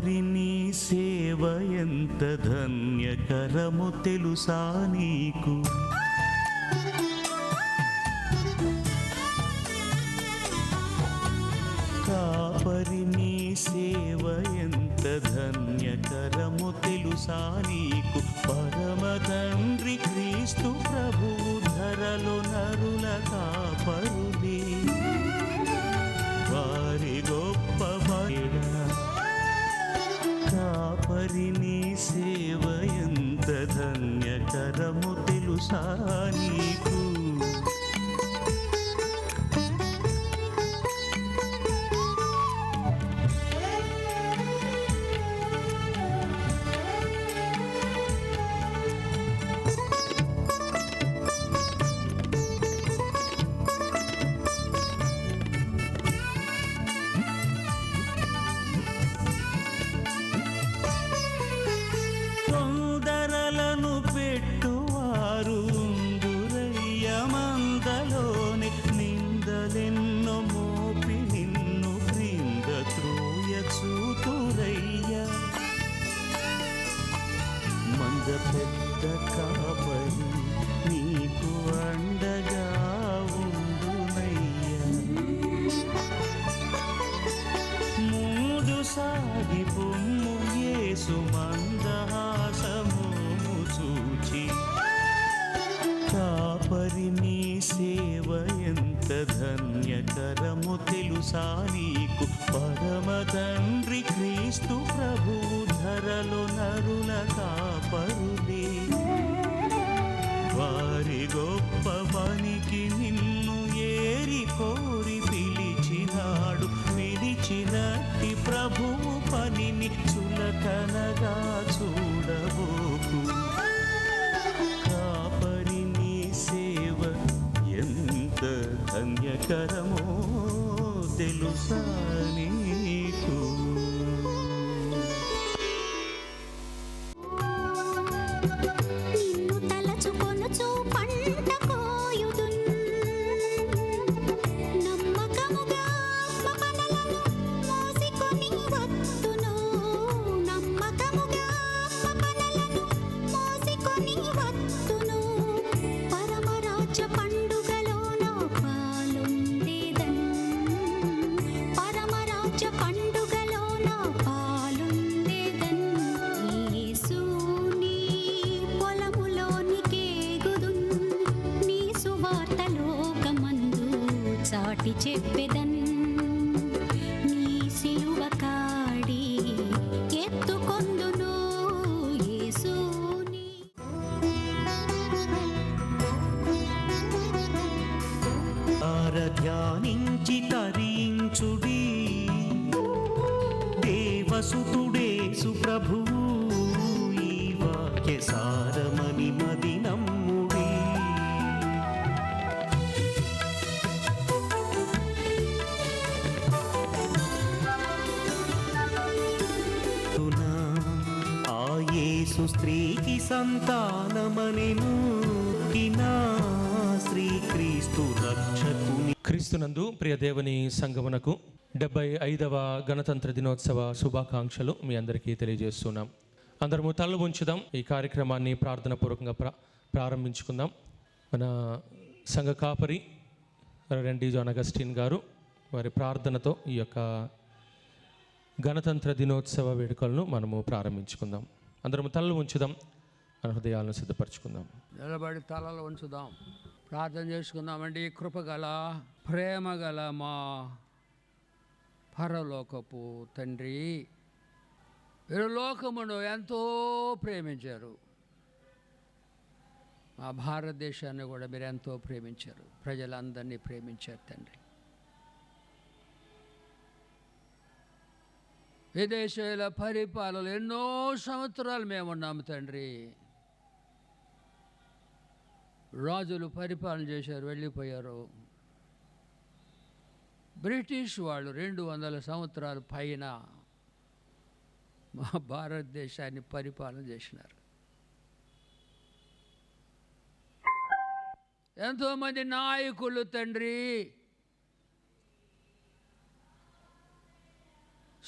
కాపరి నీ సేవ ఎంత ధన్యకరము తెలుసా నీకు. కాపరి నీ సేవ ఎంత ధన్యకరము తెలుసా నీకు. పరమ తండ్రి క్రీస్తు ప్రభువు ధరలో నరుల కాపరులే వారి గొప్ప బయడ. కాపరి నీ సేవ ఎంత ధన్యకరము తెలుసా నీకు. తొందరలను పెట్టువారు ఉందురయ్య మందలోని. నిందలెన్నో మోపి నిన్ను క్రింద త్రోయ చూతురయ్య. మంద పెద్ద కాపరి నీకు అండగా ఉండునయ్య. ముందు సాగి పొమ్ము యేసు మందహాసము చూచి. కాపరి నీ సేవ ఎంత ధన్యకరము తెలుసా నీకు. పరమ తండ్రి క్రీస్తు ప్రభువు ధరలో నరుల కాపరులే వారి గొప్ప పనికి నిన్ను ఏరి కోరి పిలిచినాడు. పిలిచినట్టి ప్రభువు పనిని చులకనగా చూడబోకు. కాపరి నీ సేవ ఎంత ధన్యకరమో తెలుసా నీకు. చెప్పెదన్ నీ సిలువ కాడి ఎత్తుకొందును యేసుని. ధ్యానించి తరించుడి దేవసుతుడేసు ప్రభువు. ఈ వాక్య సారమని మది నమ్ముడి. యేసు స్త్రీకి సంతానమనెను శ్రీక్రీస్తు రక్షకుని. క్రీస్తునందు ప్రియ దేవుని సంగమునకు 75వ గణతంత్ర దినోత్సవ శుభాకాంక్షలు మీ అందరికీ తెలియజేస్తున్నాం. అందరము తలలు ఉంచుదాం. ఈ కార్యక్రమాన్ని ప్రార్థనాపూర్వకంగా ప్రారంభించుకుందాం. మన సంఘ కాపరి రెవరెండ్ డి. జాన్ అగస్టిన్ గారు వారి ప్రార్థనతో ఈ యొక్క గణతంత్ర దినోత్సవ వేడుకలను మనము ప్రారంభించుకుందాం. అందరము తలలు ఉంచుదాం, మన హృదయాలను సిద్ధపరచుకుందాం. నిలబడి తలలు ఉంచుదాం, ప్రార్థన చేసుకుందామండి. కృపగల ప్రేమగల మా పరలోకపు తండ్రి, మీరు లోకమును ఎంతో ప్రేమించారు. మా భారతదేశాన్ని కూడా మీరు ఎంతో ప్రేమించారు. ప్రజలందరినీ ప్రేమించారు తండ్రి. విదేశీయుల పరిపాలనలు ఎన్నో సంవత్సరాలు మేము ఉన్నాము తండ్రి. రాజులు పరిపాలన చేశారు, వెళ్ళిపోయారు. బ్రిటిష్ వాళ్ళు 200 సంవత్సరాల పైన మా భారతదేశాన్ని పరిపాలన చేసినారు. ఎంతోమంది నాయకులు తండ్రి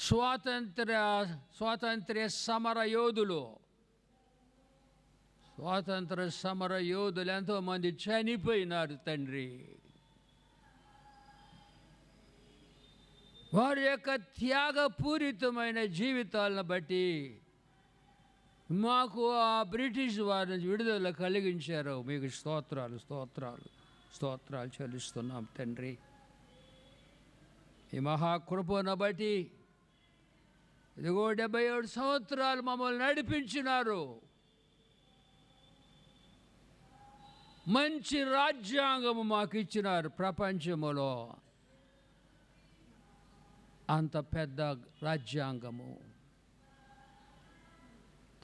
స్వాతంత్ర్య సమర యోధులు ఎంతోమంది చనిపోయినారు తండ్రి. వారి యొక్క త్యాగపూరితమైన జీవితాలను బట్టి మాకు ఆ బ్రిటిష్ వారిని విడుదల కలిగించారు. మీకు స్తోత్రాలు చెల్లిస్తున్నాం తండ్రి. ఈ మహాకృపను బట్టి ఇదిగో 77 సంవత్సరాలు మమ్మల్ని నడిపించినారు. మంచి రాజ్యాంగము మాకు ఇచ్చినారు. ప్రపంచములో అంత పెద్ద రాజ్యాంగము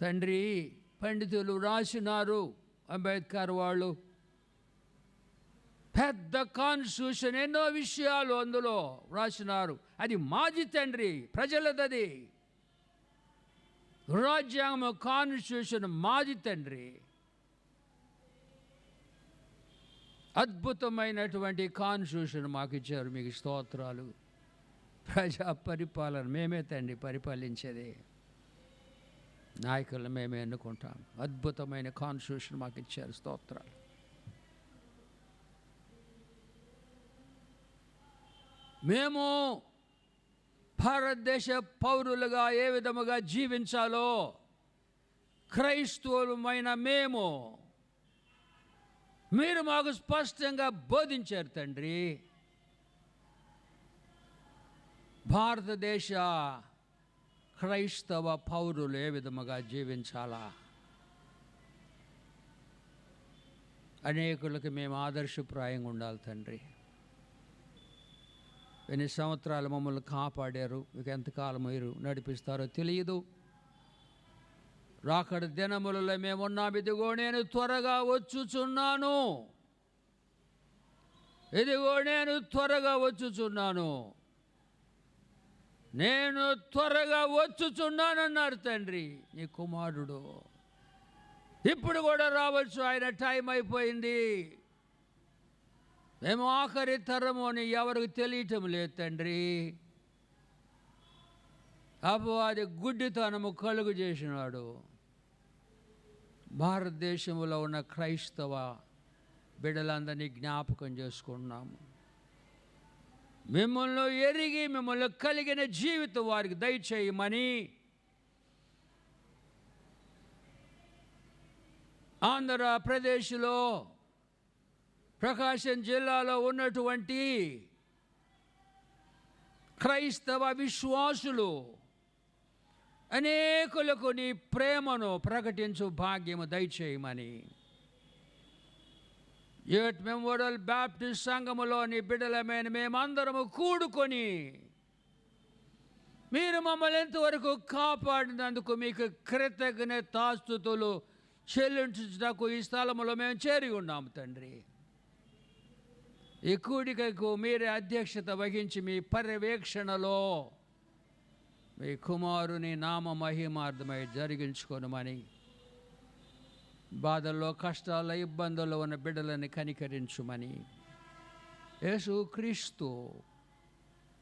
తండ్రి. పండితులు రాసినారు, అంబేద్కర్ వాళ్ళు పెద్ద కాన్స్టిట్యూషన్, ఎన్నో విషయాలు అందులో రాసినారు. అది మాది తండ్రి, ప్రజలదది. రాజ్యాంగం కాన్స్టిట్యూషన్ మాది తండ్రి. అద్భుతమైనటువంటి కాన్స్టిట్యూషన్ మాకు ఇచ్చారు. మీకు స్తోత్రాలు. ప్రజా పరిపాలన మేమే తండ్రి పరిపాలించేది. నాయకులను మేమే ఎన్నుకుంటాం. అద్భుతమైన కాన్స్టిట్యూషన్ మాకు ఇచ్చారు. స్తోత్రాలు. మేము భారతదేశ పౌరులుగా ఏ విధముగా జీవించాలో క్రైస్తవులమైన మీరు మాకు స్పష్టంగా బోధించారు తండ్రి. భారతదేశ క్రైస్తవ పౌరులు ఏ విధముగా జీవించాలా అనేకులకు మేము ఆదర్శప్రాయంగా ఉండాలి తండ్రి. ఎన్ని సంవత్సరాలు మమ్మల్ని కాపాడారు, మీకు ఎంతకాలం మీరు నడిపిస్తారో తెలియదు. రాకడ దినములలో మేమున్నాం. ఇదిగో నేను త్వరగా వచ్చుచున్నాను. నేను త్వరగా వచ్చుచున్నానన్నారు తండ్రి. నీ కుమారుడు ఇప్పుడు కూడా రావచ్చు. ఆయన టైం అయిపోయింది. మేము ఆఖరి తరము అని ఎవరికి తెలియటం లేదు తండ్రి. అపవాది గుడ్డితనము కలుగు చేసినాడు. భారతదేశంలో ఉన్న క్రైస్తవ బిడ్డలందరినీ జ్ఞాపకం చేసుకుంటున్నాము. మిమ్మల్ని ఎరిగి మిమ్మల్ని కలిగిన జీవితం వారికి దయచేయమని ఆంధ్రప్రదేశ్లో ప్రకాశం జిల్లాలో ఉన్నటువంటి క్రైస్తవ విశ్వాసులు అనేకులకు నీ ప్రేమను ప్రకటించు భాగ్యము దయచేయమని యూత్ మెమోరియల్ బాప్టిస్ట్ సంఘములోని బిడ్డలమైన మేమందరము కూడుకొని మీరు మమ్మల్ని ఎంతవరకు కాపాడినందుకు మీకు కృతజ్ఞతాస్తుతులు చెల్లించుటకు ఈ స్థలములో మేము చేరి ఉన్నాము తండ్రి. ఈ కూడికకు మీరే అధ్యక్షత వహించి మీ పర్యవేక్షణలో మీ కుమారుని నామ మహిమార్థమై జరిగించుకోనమని, బాధల్లో కష్టాల ఇబ్బందుల్లో ఉన్న బిడ్డలని కనికరించుమని యేసు క్రీస్తు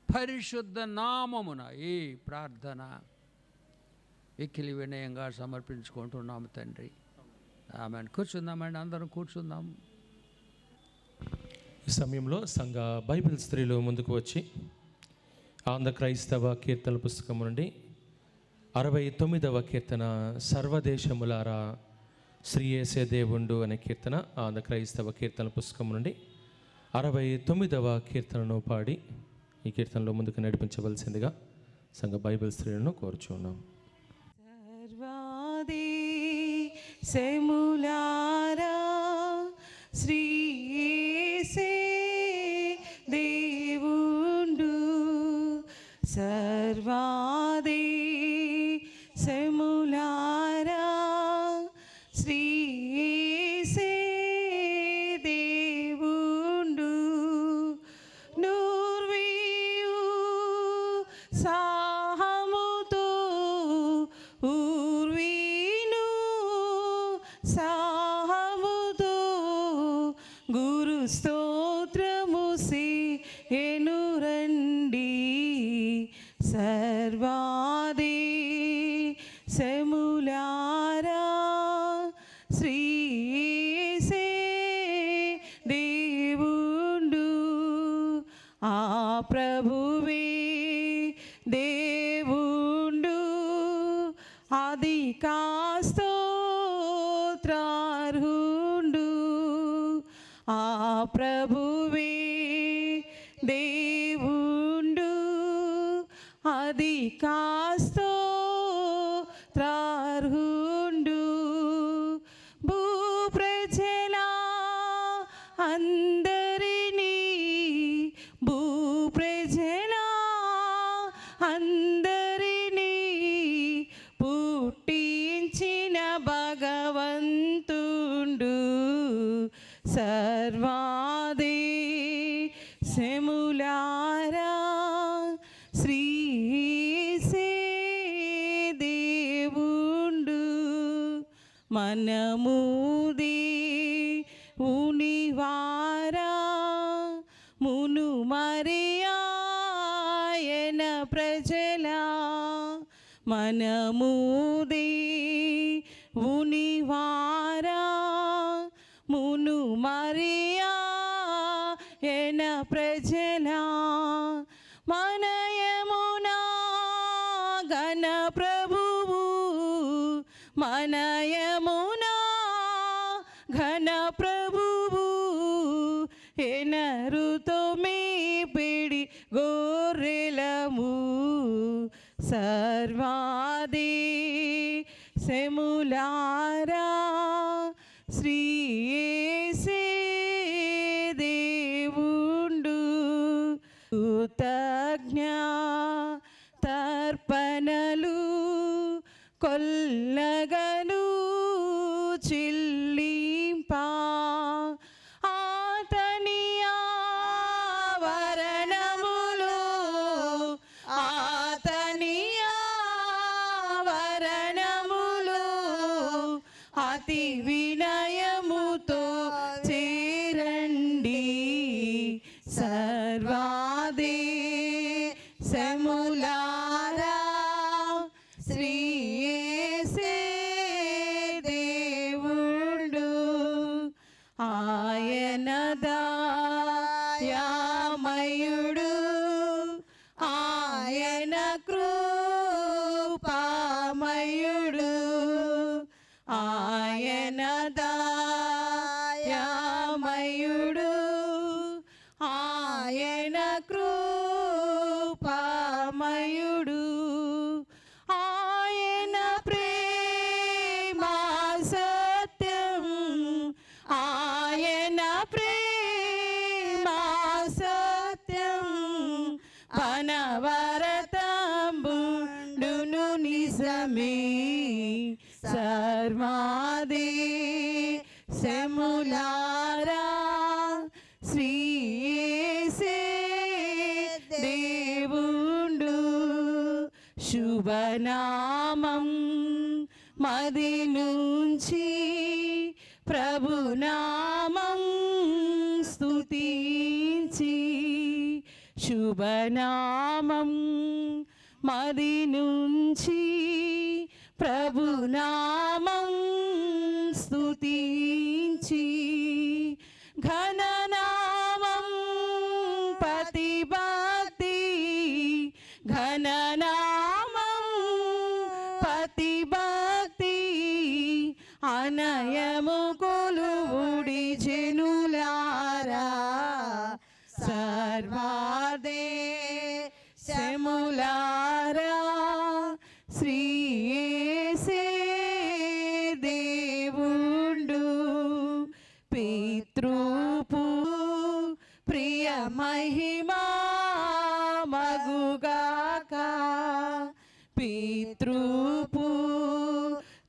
పరిశుద్ధ నామమున ఈ ప్రార్థన మిక్కిలి వినయంగా సమర్పించుకుంటున్నాము తండ్రి. ఆమెను. కూర్చుందామండి, అందరం కూర్చుందాం. ఈ సమయంలో సంఘ బైబిల్ స్త్రీలు ముందుకు వచ్చి ఆంధ్ర క్రైస్తవ కీర్తన పుస్తకం నుండి 69వ కీర్తన సర్వదేశములారా శ్రీ యేసే దేవుండు అనే కీర్తన ఆంధ్ర క్రైస్తవ కీర్తన పుస్తకం నుండి 69వ కీర్తనను పాడి ఈ కీర్తనలో ముందుకు నడిపించవలసిందిగా సంఘ బైబిల్ స్త్రీలను కోరుచున్నాం. సర్వదేశములారా శ్రీ యేసే దేవుండు, సర్వదేశములారా శ్రీ యేసే దేవుండు. నూర్వియు సాహముతో ఊర్వీను సాహముతో గురు స్తోత్రము సేను రండి. సర్వ ప్రభువే దేవుండు అధికా స్తోత్రార్హుండు ఆ ప్రభువే దేవుండు అధికా స్తోత్రార్హుండు భూప్రజల అందరినీ భూప్రజల అందరినీ పుట్టించిన భగవంతుండు సర్వాది సెములారా శ్రీసే దేవుండు మనముది ఉనివారా మును మరియాయన ప్రజల మనముది ఉనివారా మును మరియాయన ప్రజల మనయమునా ఘన ప్రభువు మనయమునా ఘన ప్రభువు ఎనరుతో మీ పిడి గొర్రెలము సర్వాది సెములారా శ్రీయేసే దేవుండు కృతజ్ఞ తర్పణలు కొల్లగను చిల్లింప ఆతని ఆవరణములో ఆతని ఆవరణములో అతి వినయముతో చేరండి సర్వాది సెములారా శ్రీయేసే దేవుండు ఆయన దయామయుడు ఆయన కృపామయుడు ఆయన దయామయుడు ఆయన కృపామయుడు ఆయన ప్రేమ సత్యం ఆయన ప్రేమ సత్యం అనవరతంబుండును నిజమే సర్వాది సెములారా శ్రీయేసే దేవుండు శుభనామం మది నుంచి ప్రభునామం స్తుతించి శుభనామం మది నుంచి ప్రభునామం స్తుతించి ఘననామం పతిభక్తి ఘననామం పతిభక్తి అనయము కొలువుడి జనులారా సర్వాదే సెములారా శ్రీయేసే దేవుండు పితృపు ప్రియ మహిమా మగుగాక పితృపు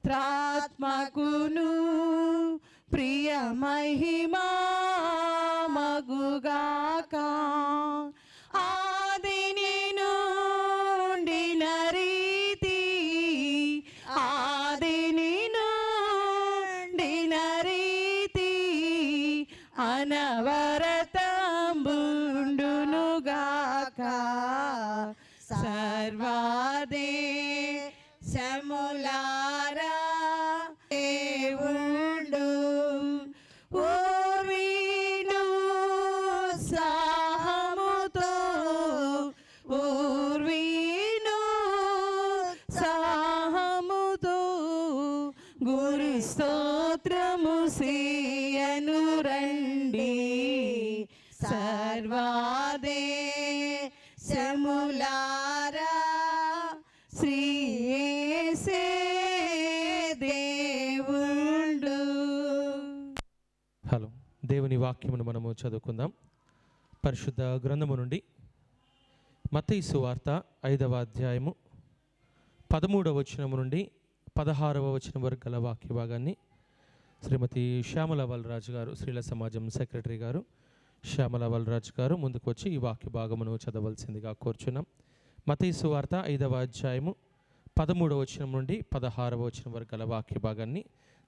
త్రాత్మకును ప్రియ మహిమా మగుగాక ఆదిని నుండిన రీతి ఆదిని నుండిన రీతి అనవరతంబుండునుగాక సర్వాదే సెములారా దేవుండు ఊర్వీను సాహముతో వాక్యమును మనము చదువుకుందాం. పరిశుద్ధ గ్రంథము నుండి మత్తయి సువార్త 5వ అధ్యాయము 13వ వచనము నుండి 16వ వచనం వరకు గల వాక్య భాగాన్ని శ్రీమతి శ్యామల వలరాజు గారు, స్త్రీల సమాజం సెక్రటరీ గారు శ్యామల వలరాజు గారు ముందుకు వచ్చి ఈ వాక్య భాగమును చదవలసిందిగా కోరుచున్నాం. మత్తయి సువార్త 5వ అధ్యాయము 13వ వచనం నుండి 16వ వచనం వరకు గల వాక్య భాగాన్ని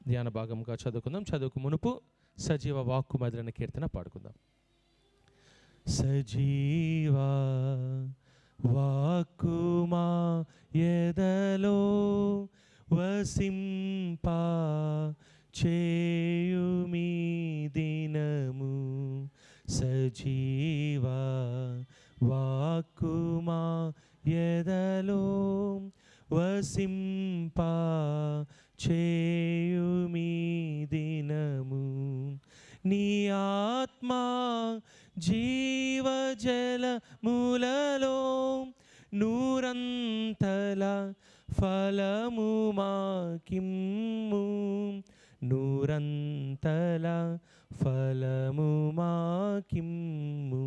ధ్యాన భాగంగా చదువుకుందాం. చదువుకు మునుపు సజీవ వాక్కు మొదలైన కీర్తన పాడుకుందాం. సజీవ వాక్కుమా ఎదలో వసింప చేయుమీ దినము, సజీవ వాక్కుమా ఎదలో వసింప చేయుమీ దినము, నీ ఆత్మా జీవజలములలో నూరంతల ఫలము మాకిమ్ము, నూరంతల ఫలము మాకిమ్ము,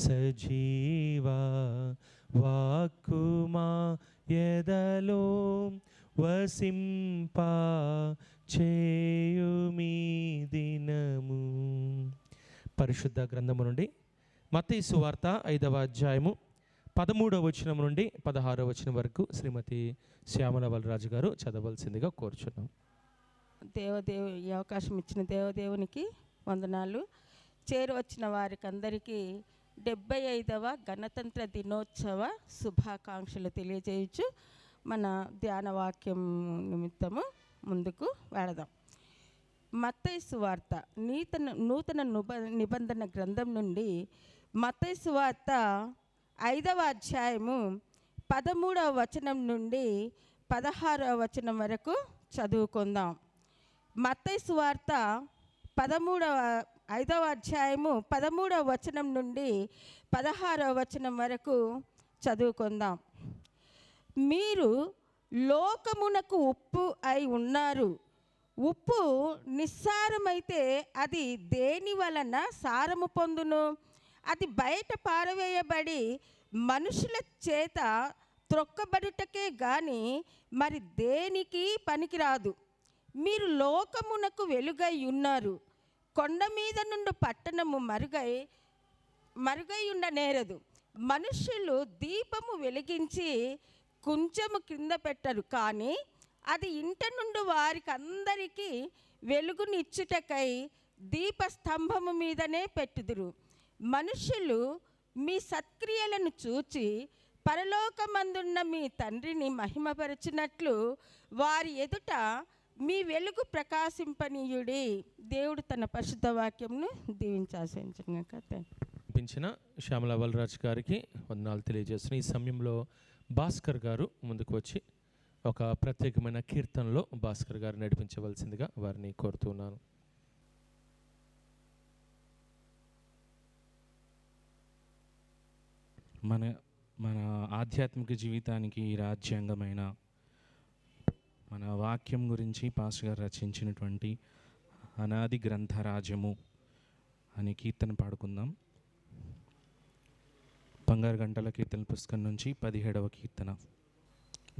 సజీవ వాక్కుమా ఎదలో వసింప చేయుమీ దినము. పరిశుద్ధ గ్రంథము నుండి మత్తయి సువార్త 5వ అధ్యాయము 13వ వచనం నుండి 16వ వచనం వరకు శ్రీమతి శ్యామల వలరాజు గారు చదవలసిందిగా కోరుచున్నాం. ఈ అవకాశం ఇచ్చిన దేవదేవునికి వందనాలు. చేరువచ్చిన వారికి అందరికీ 75వ గణతంత్ర దినోత్సవ శుభాకాంక్షలు తెలియజేయచ్చు. మన ధ్యాన వాక్యం నిమిత్తము ముందుకు వెళదాం. మత్తయి సువార్త నూతన నిబంధన గ్రంథం నుండి మత్తయి సువార్త 5వ అధ్యాయము 13వ వచనం నుండి 16వ వచనం వరకు చదువుకుందాం. మత్తయి సువార్త 5వ అధ్యాయము 13వ వచనం నుండి 16వ వచనం వరకు చదువుకుందాం. మీరు లోకమునకు ఉప్పు అయి ఉన్నారు. ఉప్పు నిస్సారమైతే అది దేని వలన సారము పొందును? అది బయట పారవేయబడి మనుషుల చేత త్రొక్కబడుటకే గాని మరి దేనికి పనికిరాదు. మీరు లోకమునకు వెలుగై ఉన్నారు. కొండ మీద నుండి పట్టణము మరుగై ఉండనేరదు. మనుషులు దీపము వెలిగించి కొంచెము కింద పెట్టరు, కానీ అది ఇంట నుండి వారికి అందరికీ వెలుగునిచ్చుటకై దీపస్తంభము మీదనే పెట్టుదురు. మనుషులు మీ సత్క్రియలను చూచి పరలోకమందున్న మీ తండ్రిని మహిమపరచినట్లు వారి ఎదుట మీ వెలుగు ప్రకాశింపనీయుడి. దేవుడు తన పరిశుద్ధ వాక్యంను దీవించిన శ్యామల వలరాజు గారికి వందనాలు తెలియజేస్తున్న ఈ సమయంలో భాస్కర్ గారు ముందుకు వచ్చి ఒక ప్రత్యేకమైన కీర్తనలో భాస్కర్ గారు నడిపించవలసిందిగా వారిని కోరుతున్నాను. మన ఆధ్యాత్మిక జీవితానికి రాజ్యాంగమైన మన వాక్యం గురించి పాస్టర్ గారు రచించినటువంటి అనాది గ్రంథరాజము అనే కీర్తన పాడుకుందాం. బంగారు గంటల కీర్తన పుస్తకం నుంచి 17వ కీర్తన.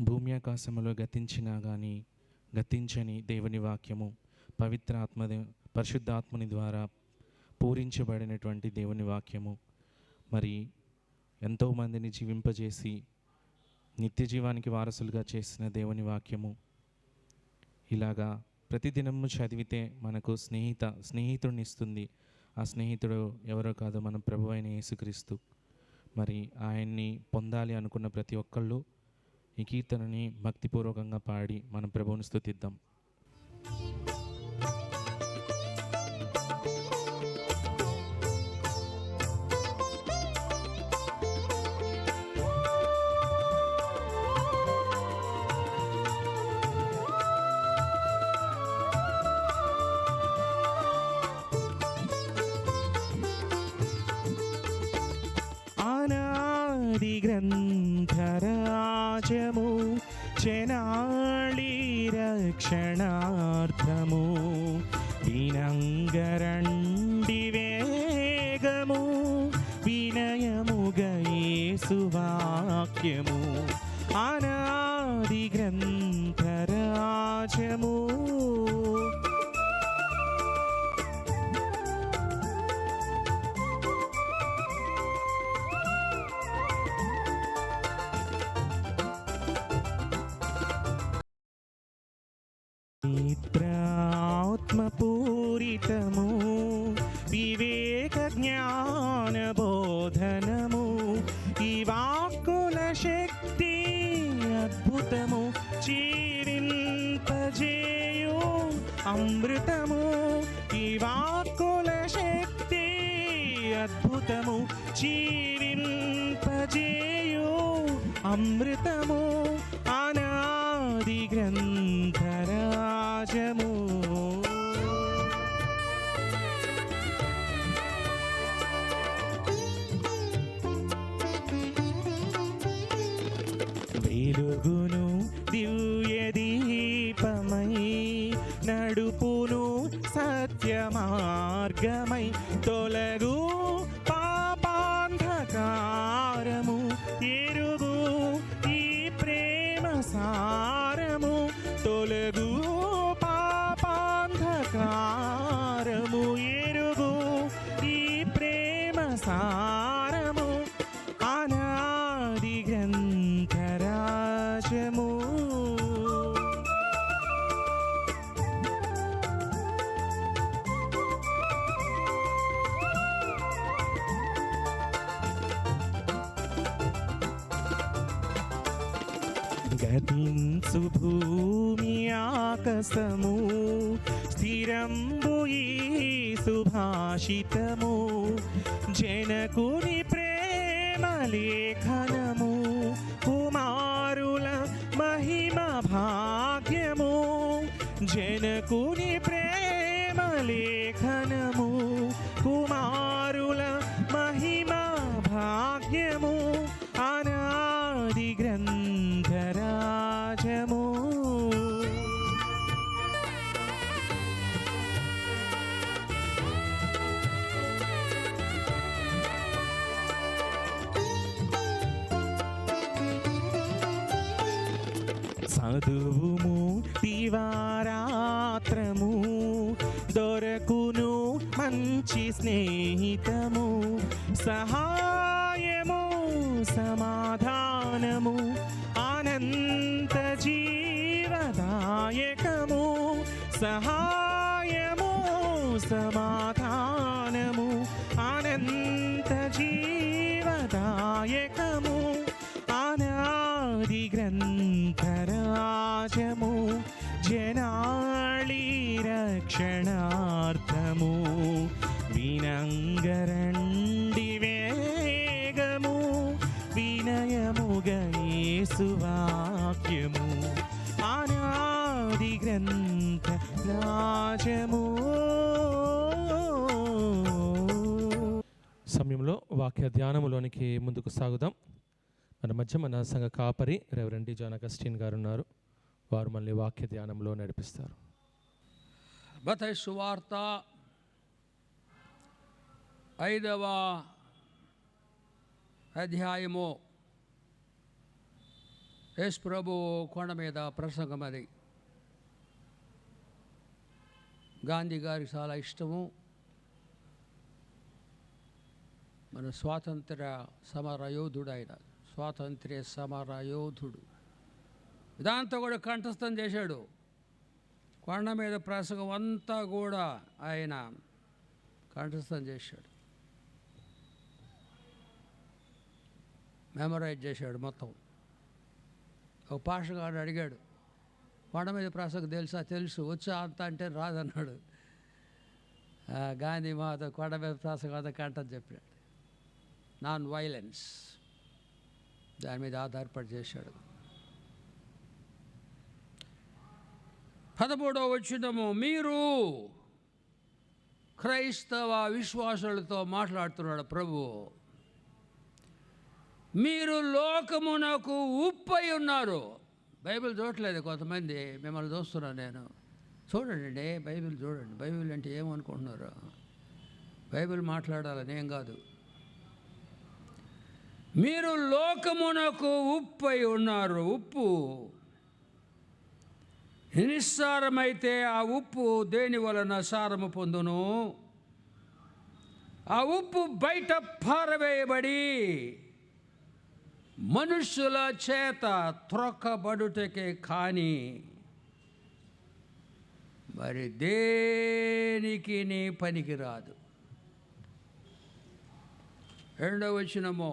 భూమి ఆకాశములో గతించినా కానీ గతించని దేవుని వాక్యము పరిశుద్ధాత్మని ద్వారా పూరించబడినటువంటి దేవుని వాక్యము మరి ఎంతోమందిని జీవింపజేసి నిత్య జీవానికి వారసులుగా చేసిన దేవుని వాక్యము. ఇలాగా ప్రతిదినము చదివితే మనకు స్నేహితుడిని ఇస్తుంది. ఆ స్నేహితుడు ఎవరో కాదు, మన ప్రభువైన యేసుక్రీస్తు. మరి ఆయన్ని పొందాలి అనుకున్న ప్రతి ఒక్కళ్ళు ఈ కీర్తనని భక్తిపూర్వకంగా పాడి మన ప్రభువుని స్తుతిద్దాం. అనాది గ్రంథరాజము చెనాళి రక్షణ వాక్యము అనాది గ్రంథరాజము. ఆత్మపూరితము వివేక జ్ఞాన బోధనము, ఈ వాక్కుల శక్తి అద్భుతము జీవింపజేయు అమృతము, ఈ వాక్కుల శక్తి అద్భుతము జీవింపజేయు అమృతము అనాది గ్రంథరాజము. వెలుగును దివ్య దీపమై నడుపును సత్య మార్గమై తొలగు పాపాంధకారము ఎరుగు ఈ ప్రేమ సారము, తొలగు పాపాంధకారము ఎరుగు ఈ ప్రేమ సారము అనాది గ్రంథరాజము. గతించు భూమి ఆకాశము స్థిరంబు ఈ సుభాషితము, జనకుని ప్రేమ లేఖనము కుమారుల మహిమ భాగ్యము, జనకుని ప్రేమ లేఖనము కుమారుల మహిమ భాగ్యము అనాది గ్రంథరాజము. చదువుము దివారాత్రము దొరకును మంచి స్నేహితము, సహాయము సమాధానము అనంత జీవదాయకము, సహాయము సమాధానము అనంత జీవదాయకము అనాది గ్రంథరాజము, జనాళి రక్షణార్థము వినంగరండి వేగము, వినయముగ యేసు వాక్యము అనాది గ్రంథరాజము. సమయంలో వాక్య ధ్యానములోనికి ముందుకు సాగుదాం. మన మధ్య మన సంఘ కాపరి రెవరెండ్ జాన్ అగస్టిన్ గారు ఉన్నారు. వారు మళ్ళీ వాక్య ధ్యానంలో నడిపిస్తారు. మత్తయి సువార్త 5వ అధ్యాయము యేసు ప్రభు కొండ మీద ప్రసంగం. అది గాంధీ గారికి చాలా ఇష్టము. మన స్వాతంత్ర సమర యోధుడు, ఆయన స్వాతంత్ర్య సమర యోధుడు. ఇదంతా కూడా కంఠస్థం చేశాడు. కొండ మీద ప్రసంగం అంతా కూడా ఆయన కంఠస్థం చేశాడు, మెమరైజ్ చేశాడు మొత్తం. ఒక పాషగాడు అడిగాడు, కొండ మీద ప్రసంగం తెలుసా? తెలుసు. వచ్చా అంత అంటే రాదన్నాడు. గాంధీ మాత కొండ మీద ప్రసంగం అంతా కంఠం చెప్పాడు. నాన్ వైలెన్స్ దాని మీద ఆధారపడి చేశాడు. 13వ వచనము, మీరు క్రైస్తవ విశ్వాసులతో మాట్లాడుతున్నాడు ప్రభు. మీరు లోకమునకు ఉప్పై ఉన్నారు. బైబిల్ చూడట్లేదు కొంతమంది, మిమ్మల్ని చూస్తున్నాను నేను. చూడండి బైబిల్ చూడండి. బైబిల్ అంటే ఏమనుకుంటున్నారు? బైబిల్ మాట్లాడాలని ఏం కాదు. మీరు లోకమునకు ఉప్పై ఉన్నారు. ఉప్పు నిస్సారమైతే ఆ ఉప్పు దేని వలన సారము పొందును? ఆ ఉప్పు బయట పారవేయబడి మనుష్యుల చేత త్రొక్కబడుటకే కానీ మరి దేనికి నీ పనికిరాదు. 2వ వచనము,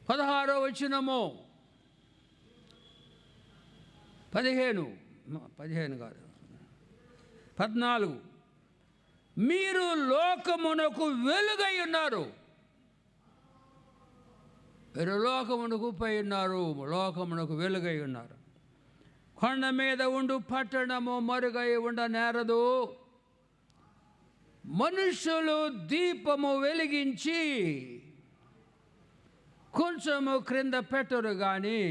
16వ వచనము, 15 కాదు 14, మీరు లోకమునకు వెలుగై ఉన్నారు. మీరు లోకమునకు ఉప్పై ఉన్నారు, లోకమునకు వెలుగై ఉన్నారు. కొండ మీద ఉండు పట్టణము మరుగై ఉండనేరదు. మనుషులు దీపము వెలిగించి కొంచెము క్రింద పెట్టరు కానీ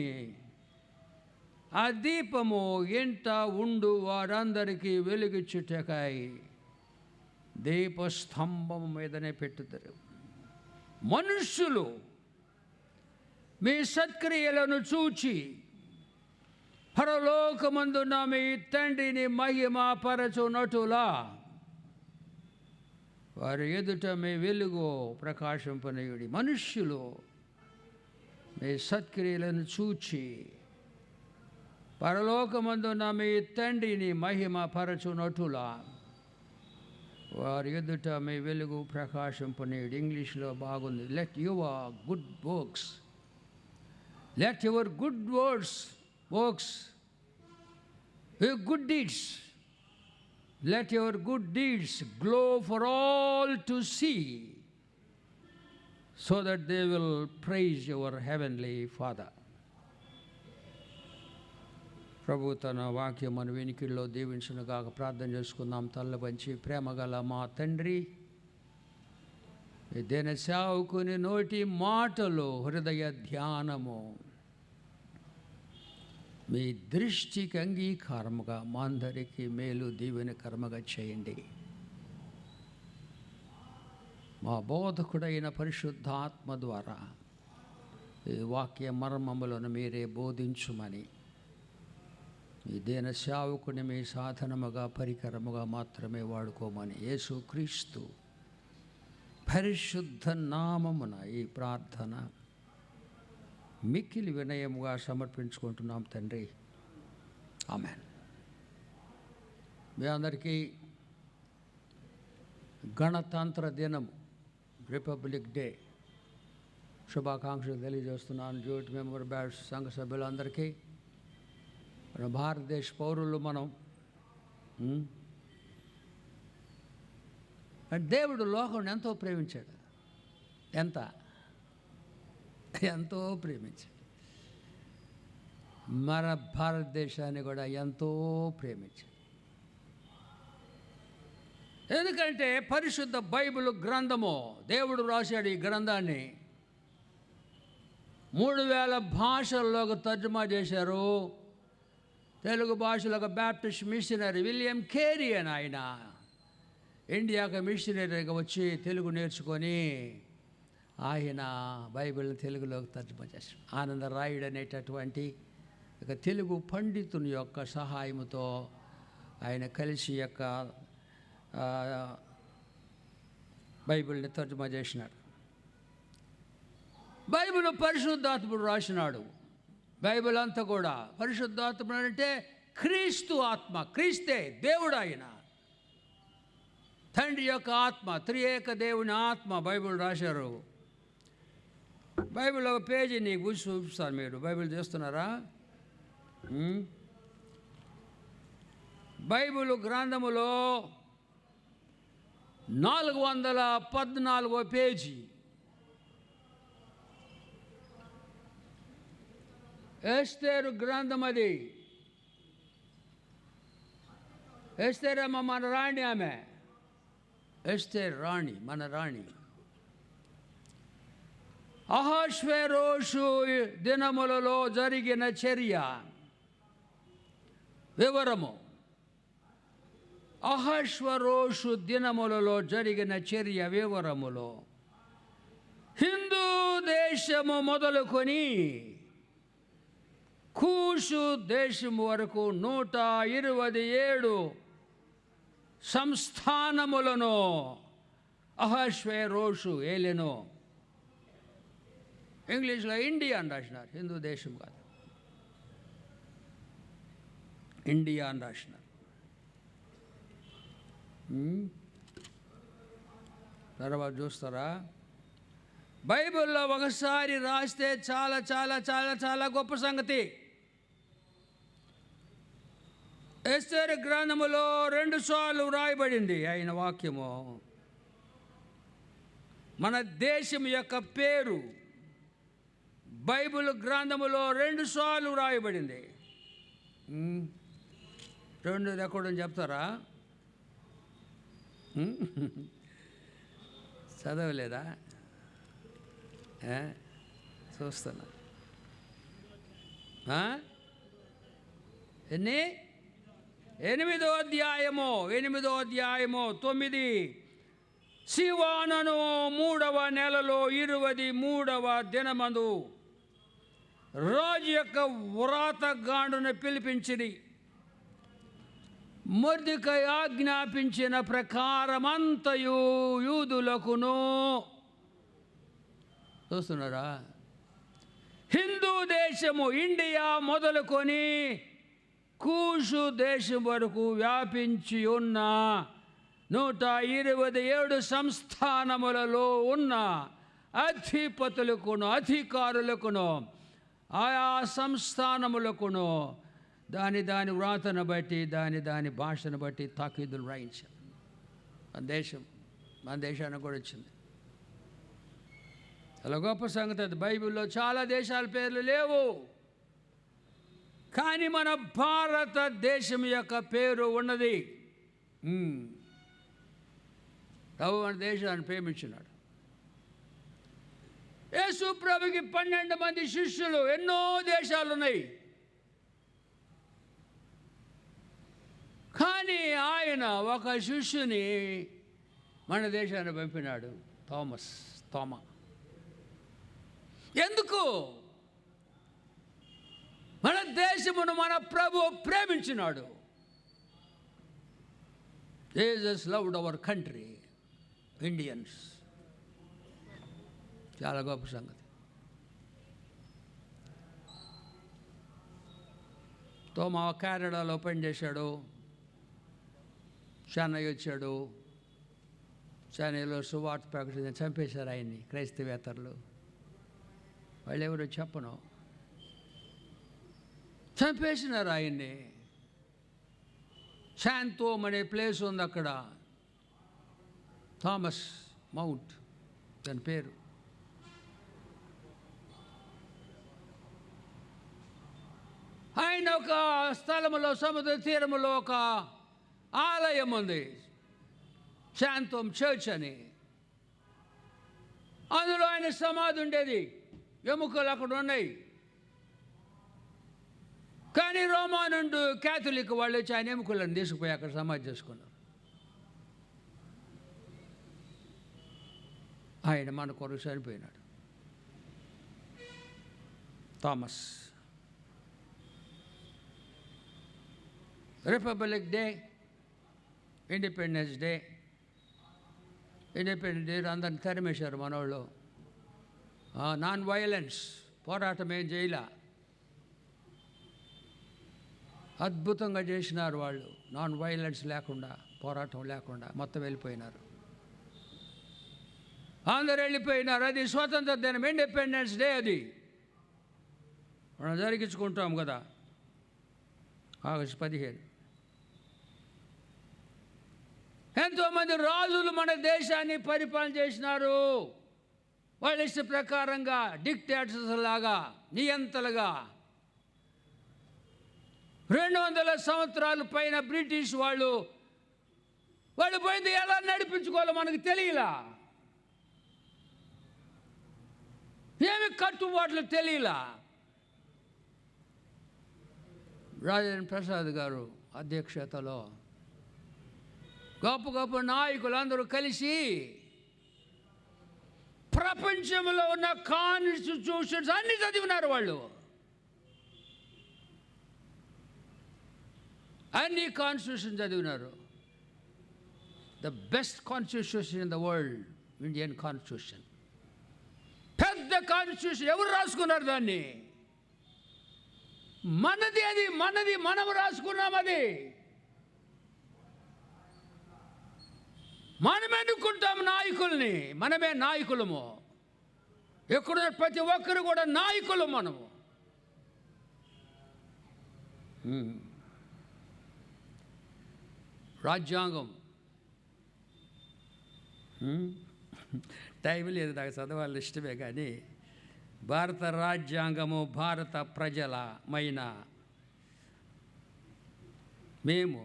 ఆ దీపము ఇంట ఉండు వారందరికీ వెలుగిచ్చుటకై దీపస్తంభం మీదనే పెట్టుతారు. మనుష్యులు మీ సత్క్రియలను చూచి పరలోకమందున్న మీ తండ్రిని మహిమపరచునట్టులా వారి ఎదుట మీ వెలుగు ప్రకాశింపనీయుడి. మనుష్యులు మీ సత్క్రియలను చూచి పరలోకమందున్న మీ తండ్రిని మహిమపరచునట్టులా వారి ఎదుట మీ వెలుగు ప్రకాశింపనీయుడి. ఇంగ్లీష్లో బాగుంది, let your good works, let your good works, your good deeds, let your good deeds glow for all to see, so that they will praise your heavenly Father. ప్రభు తన వాక్యం మన వెనికిడిలో దీవించునుగాక. ప్రార్థన చేసుకుందాం. తల్ల పంచి ప్రేమగల మా తండ్రి, ఇదేన సేవకుని నోటి మాటలు, హృదయ ధ్యానము మీ దృష్టికి అంగీకారముగా మా అందరికీ మేలు దీవెనకరముగా చేయండి. మా బోధకుడైన పరిశుద్ధాత్మ ద్వారా ఈ వాక్య మర్మములను మీరే బోధించుమని, మీ దేన సేవకుని మీ సాధనముగా పరికరముగా మాత్రమే వాడుకోమని యేసుక్రీస్తు పరిశుద్ధ నామమున ఈ ప్రార్థన మిక్కిలి వినయముగా సమర్పించుకుంటున్నాం తండ్రి. ఆమెన్. మీ అందరికీ గణతంత్ర దినము, రిపబ్లిక్ డే శుభాకాంక్షలు తెలియజేస్తున్నాను. జ్యూట్ మెంబర్ బ్యాడ్స్ సంఘ సభ్యులందరికీ, మన భారతదేశ పౌరులు మనం. దేవుడు లోకం ఎంతో ప్రేమించాడు. ఎంతో ప్రేమించాడు. మన భారతదేశాన్ని కూడా ఎంతో ప్రేమించాడు. ఎందుకంటే పరిశుద్ధ బైబిల్ గ్రంథము, దేవుడు రాశాడు ఈ గ్రంథాన్ని. 3000 భాషల్లోకి తర్జుమా చేశారు. తెలుగు భాషలో బ్యాప్టిస్ట్ మిషనరీ విలియం కేరీ అని ఆయన ఇండియాకి మిషనరీగా వచ్చి తెలుగు నేర్చుకొని ఆయన బైబిల్ని తెలుగులోకి తర్జుమా చేశాడు. ఆనందరాయుడు అనేటటువంటి ఒక తెలుగు పండితుని యొక్క సహాయంతో ఆయన కలిసి యొక్క బైబిల్ని తర్జుమా చేసినాడు. బైబిల్ పరిశుద్ధాత్ముడు రాసినాడు. బైబిల్ అంతా కూడా పరిశుద్ధాత్ముడు అంటే క్రీస్తు ఆత్మ, క్రీస్తే దేవుడు. ఆయన తండ్రి యొక్క ఆత్మ, త్రియేక దేవుని ఆత్మ బైబిల్ రాశారు. బైబిల్ ఒక పేజీ నీకు గురించి చూపిస్తాను. మీరు బైబిల్ చేస్తున్నారా? బైబిల్ గ్రంథములో 414వ పేజీ. ఎస్తేరు గ్రంథం అది. ఎస్తేరమ్మ మన రాణి, ఆమె ఎస్తేరు రాణి, మన రాణి. అహష్వేరోషు దినములలో జరిగిన చర్య వివరము. అహష్వేరోషు దినములలో జరిగిన చర్య వివరములో హిందూ దేశము మొదలుకొని కూషు దేశము వరకు 127 సంస్థానములను అహశ్వేరోషు ఏలెను. ఇంగ్లీష్లో ఇండియా అని రాసినారు, హిందూ దేశం కాదు, ఇండియా అని రాసినారు. తర్వాత చూస్తారా, బైబిల్లో ఒకసారి రాస్తే చాలా చాలా చాలా చాలా గొప్ప సంగతి. ఎస్తేరు గ్రంథములో 2 సార్లు వ్రాయబడింది ఆయన వాక్యము. మన దేశం యొక్క పేరు బైబిల్ గ్రంథములో 2 సార్లు వ్రాయబడింది. 2 ఎక్కడని చెప్తారా? చదవలేదా? చూస్తున్నా. ఎన్ని? 8వ అధ్యాయము 9. సివానను 3వ నెలలో 23వ దినమందు రాజు యొక్క వ్రాతగాండును పిలిపించిరి. మొర్దెకై ఆజ్ఞాపించిన ప్రకారమంతయు యూదులకును, చూస్తున్నారా, హిందూ దేశము ఇండియా మొదలుకొని కూషు దేశం వరకు వ్యాపించి ఉన్న 127 సంస్థానములలో ఉన్న అధిపతులకును అధికారులకును ఆయా సంస్థానములకును దాని వ్రాతను బట్టి దాని భాషను బట్టి తాకీదులు రాయించారు. మన దేశానికి కూడా వచ్చింది. చాలా గొప్ప సంగతి అది. బైబిల్లో చాలా దేశాల పేర్లు లేవు, కానీ మన భారతదేశం యొక్క పేరు ఉన్నది. మన దేశాన్ని ప్రేమించినాడు. యేసు ప్రభుకి 12 మంది శిష్యులు, ఎన్నో దేశాలు ఉన్నాయి, కానీ ఆయన ఒక శిష్యుని మన దేశాన్ని పంపినాడు, తోమా. ఎందుకు? మన దేశమును మన ప్రభు ప్రేమించినాడు. Jesus loved our country, Indians. చాలా గొప్ప సంగతి. తోమా కెనడాలో పనిచేశాడు. చెన్నై వచ్చాడు. చెన్నైలో సువార్త ప్రకటించి చంపేశారు ఆయన్ని క్రైస్తవేతరులు. వాళ్ళు ఎవరో చెప్పను, చంపేసినారు ఆయన్ని. శాంతోమ్ అనే ప్లేస్ ఉంది అక్కడ, థామస్ మౌంట్ దాని పేరు. ఆయన ఒక స్థలములో సముద్ర తీరములో ఒక ఆలయం ఉంది, శాంతోమ్ చర్చ్ అని. అందులో ఆయన సమాధి ఉండేది. ఎముకలు అక్కడ ఉన్నాయి. కానీ రోమానుడు క్యాథలిక్ వాళ్ళు వచ్చి ఆయన ఎముకలను తీసుకుపోయి అక్కడ సమాధి చేసుకున్నారు. ఆయన మన కొరకు చనిపోయినాడు. Thomas. Republic day, independence day అందరిని తరిమేశారు మనోళ్ళు. నాన్ వైలెన్స్ పోరాటం ఏం చేయలే, అద్భుతంగా చేసినారు వాళ్ళు. నాన్ వైలెన్స్ లేకుండా, పోరాటం లేకుండా మొత్తం వెళ్ళిపోయినారు. అందరు వెళ్ళిపోయినారు. అది స్వాతంత్ర దినం, ఇండిపెండెన్స్ డే. అది మనం జరిగించుకుంటాం కదా, ఆగస్టు 15. ఎంతోమంది రాజులు మన దేశాన్ని పరిపాలన చేసినారు. వాళ్ళ ఇష్ట ప్రకారంగా, డిక్టేటర్స్ లాగా, నియంతలుగా. 200 సంవత్సరాల పైన బ్రిటిష్ వాళ్ళు పోయింది ఎలా నడిపించుకోవాలో మనకు తెలియలా. ఏమి కట్టుబాట్లు తెలియలా. రాజేంద్ర ప్రసాద్ గారు అధ్యక్షతలో గొప్ప గొప్ప నాయకులు అందరూ కలిసి ప్రపంచంలో ఉన్న కాన్స్టిట్యూషన్స్ అన్ని చదివినారు వాళ్ళు. అన్ని కాన్స్టిట్యూషన్ చదివినారు. The best constitution in the world, Indian constitution. పెద్ద కాన్స్టిట్యూషన్. ఎవరు రాసుకున్నారు దాన్ని? మనది. అది మనది, మనం రాసుకున్నాం. అది మనం ఎన్నుకుంటాం నాయకుల్ని. మనమే నాయకులము. ఎక్కడున్న ప్రతి ఒక్కరు కూడా నాయకులు మనము. రాజ్యాంగం. టైం లేదు నాకు, చదవాలి ఇష్టమే, కానీ భారత రాజ్యాంగము భారత ప్రజలమైన మేము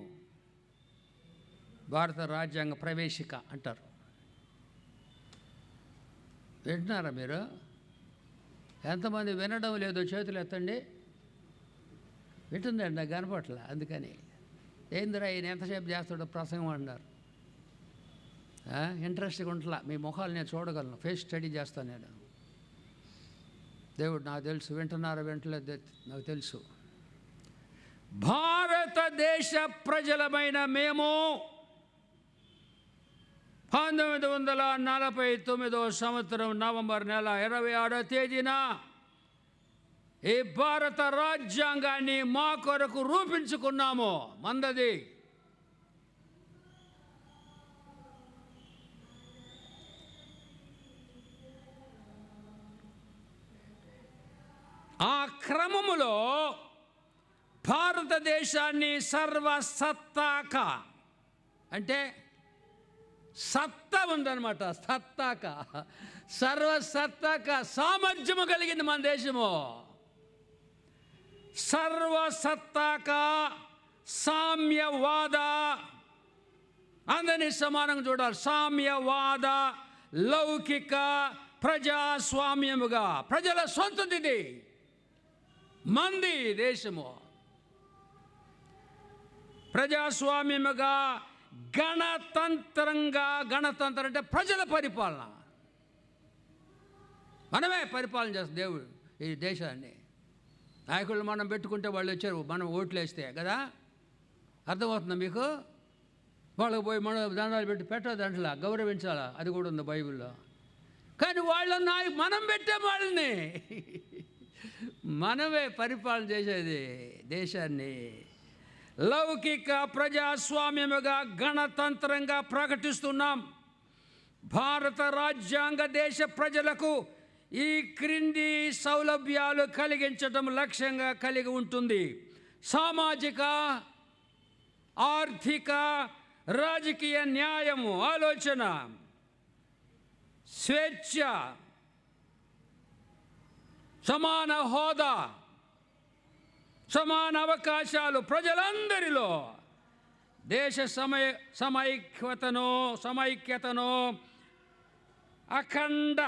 భారత రాజ్యాంగ ప్రవేశిక అంటారు. వింటున్నారా మీరు? ఎంతమంది వినడం లేదో చేతులు ఎత్తండి. వింటుందండి, నాకు కనపట్ల. అందుకని ఏందిరా ఈయన ఎంతసేపు చేస్తాడో ప్రసంగం అన్నారు. ఇంట్రెస్ట్గా ఉంటలా. మీ ముఖాలు నేను చూడగలను, ఫేస్ స్టడీ చేస్తాను నేను. దేవుడు నాకు తెలుసు, వింటున్నారా వింటలేదు నాకు తెలుసు. భారతదేశ ప్రజలమైన మేము 1949 సంవత్సరం నవంబర్ నెల 26వ తేదీన ఈ భారత రాజ్యాంగాన్ని మా కొరకు రూపించుకున్నాము. మందది. ఆ క్రమములో భారతదేశాన్ని సర్వసత్తాక, అంటే సత్తా ఉందన్నమాట, సత్తాక, సర్వసత్తాక సామర్థ్యము కలిగింది మన దేశము. సర్వసత్తాక సామ్యవాద, అందరినీ సమానంగా చూడాలి. సామ్యవాద లౌకిక ప్రజాస్వామ్యముగా, ప్రజల సొంతది మంది దేశము. ప్రజాస్వామ్యముగా, గణతంత్రంగా. గణతంత్రం అంటే ప్రజల పరిపాలన. మనమే పరిపాలన చేస్తాం దేవుడు ఈ దేశాన్ని. నాయకులు మనం పెట్టుకుంటే వాళ్ళు వచ్చారు, మనం ఓట్లు వేస్తే కదా. అర్థమవుతుందా మీకు? వాళ్ళకి పోయి మనం దండాలు పెట్టి పెట్టదు అంటలా, గౌరవించాలా, అది కూడా ఉంది బైబిల్లో. కానీ వాళ్ళ మనం పెట్టే వాళ్ళని మనమే పరిపాలన చేసేది దేశాన్ని. లౌకిక ప్రజాస్వామ్యముగా, గణతంత్రంగా ప్రకటిస్తున్నాం. భారత రాజ్యాంగ దేశ ప్రజలకు ఈ క్రింది సౌలభ్యాలు కలిగించడం లక్ష్యంగా కలిగి ఉంటుంది. సామాజిక, ఆర్థిక, రాజకీయ న్యాయము, ఆలోచన, స్వేచ్ఛ, సమాన హోదా, సమాన అవకాశాలు ప్రజలందరిలో, దేశ సమైక్యతను, అఖండ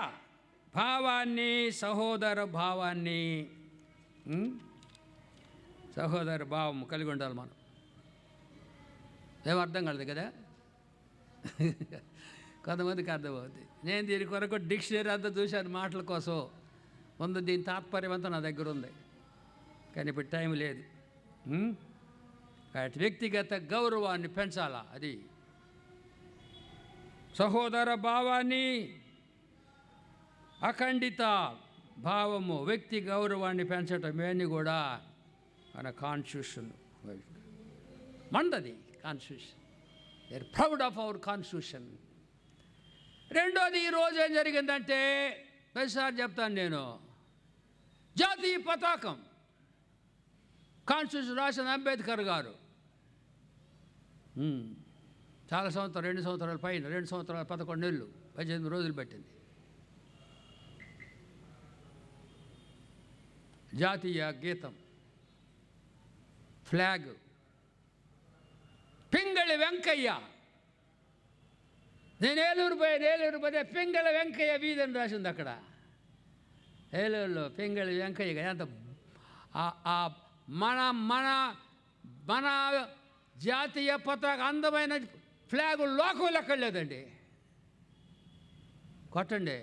భావాన్ని, సహోదర భావం కలిగి ఉండాలి మనం. ఏం అర్థం కాలేదు కదా? కొంతమందికి అర్థమవుతుంది. నేను దీని కొరకు డిక్షనరీ అంతా చూశాను మాటల కోసం. ముందు దీని తాత్పర్యం అంతా నా దగ్గర ఉంది, కానీ ఇప్పుడు టైం లేదు. వ్యక్తిగత గౌరవాన్ని పెంచాలా, అది సహోదర భావాన్ని, అఖండిత భావము, వ్యక్తి గౌరవాన్ని పెంచటం, ఇవన్నీ కూడా మన కాన్స్టిట్యూషన్. మందది constitution. They are proud of our constitution. రెండోది, ఈరోజు ఏం జరిగిందంటే, ప్రతిసారి చెప్తాను నేను, జాతీయ పతాకం కాన్స్టిట్యూషన్ రాసిన అంబేద్కర్ గారు చాలా సంవత్సరాలు, 2 సంవత్సరాల పైన, 2 సంవత్సరాల 11 నెలలు 18 రోజులు పెట్టింది. జాతీయ గీతం, ఫ్లాగ్, పింగళి వెంకయ్య. నేను ఏలూరు పోతే పింగళి వెంకయ్య వీధి అని రాసింది అక్కడ. ఏలూరులో పింగళి వెంకయ్య. ఎంత మన జాతీయ పతాక అందమైన ఫ్లాగు లోకం లెక్కలేదండి. కొట్టండి,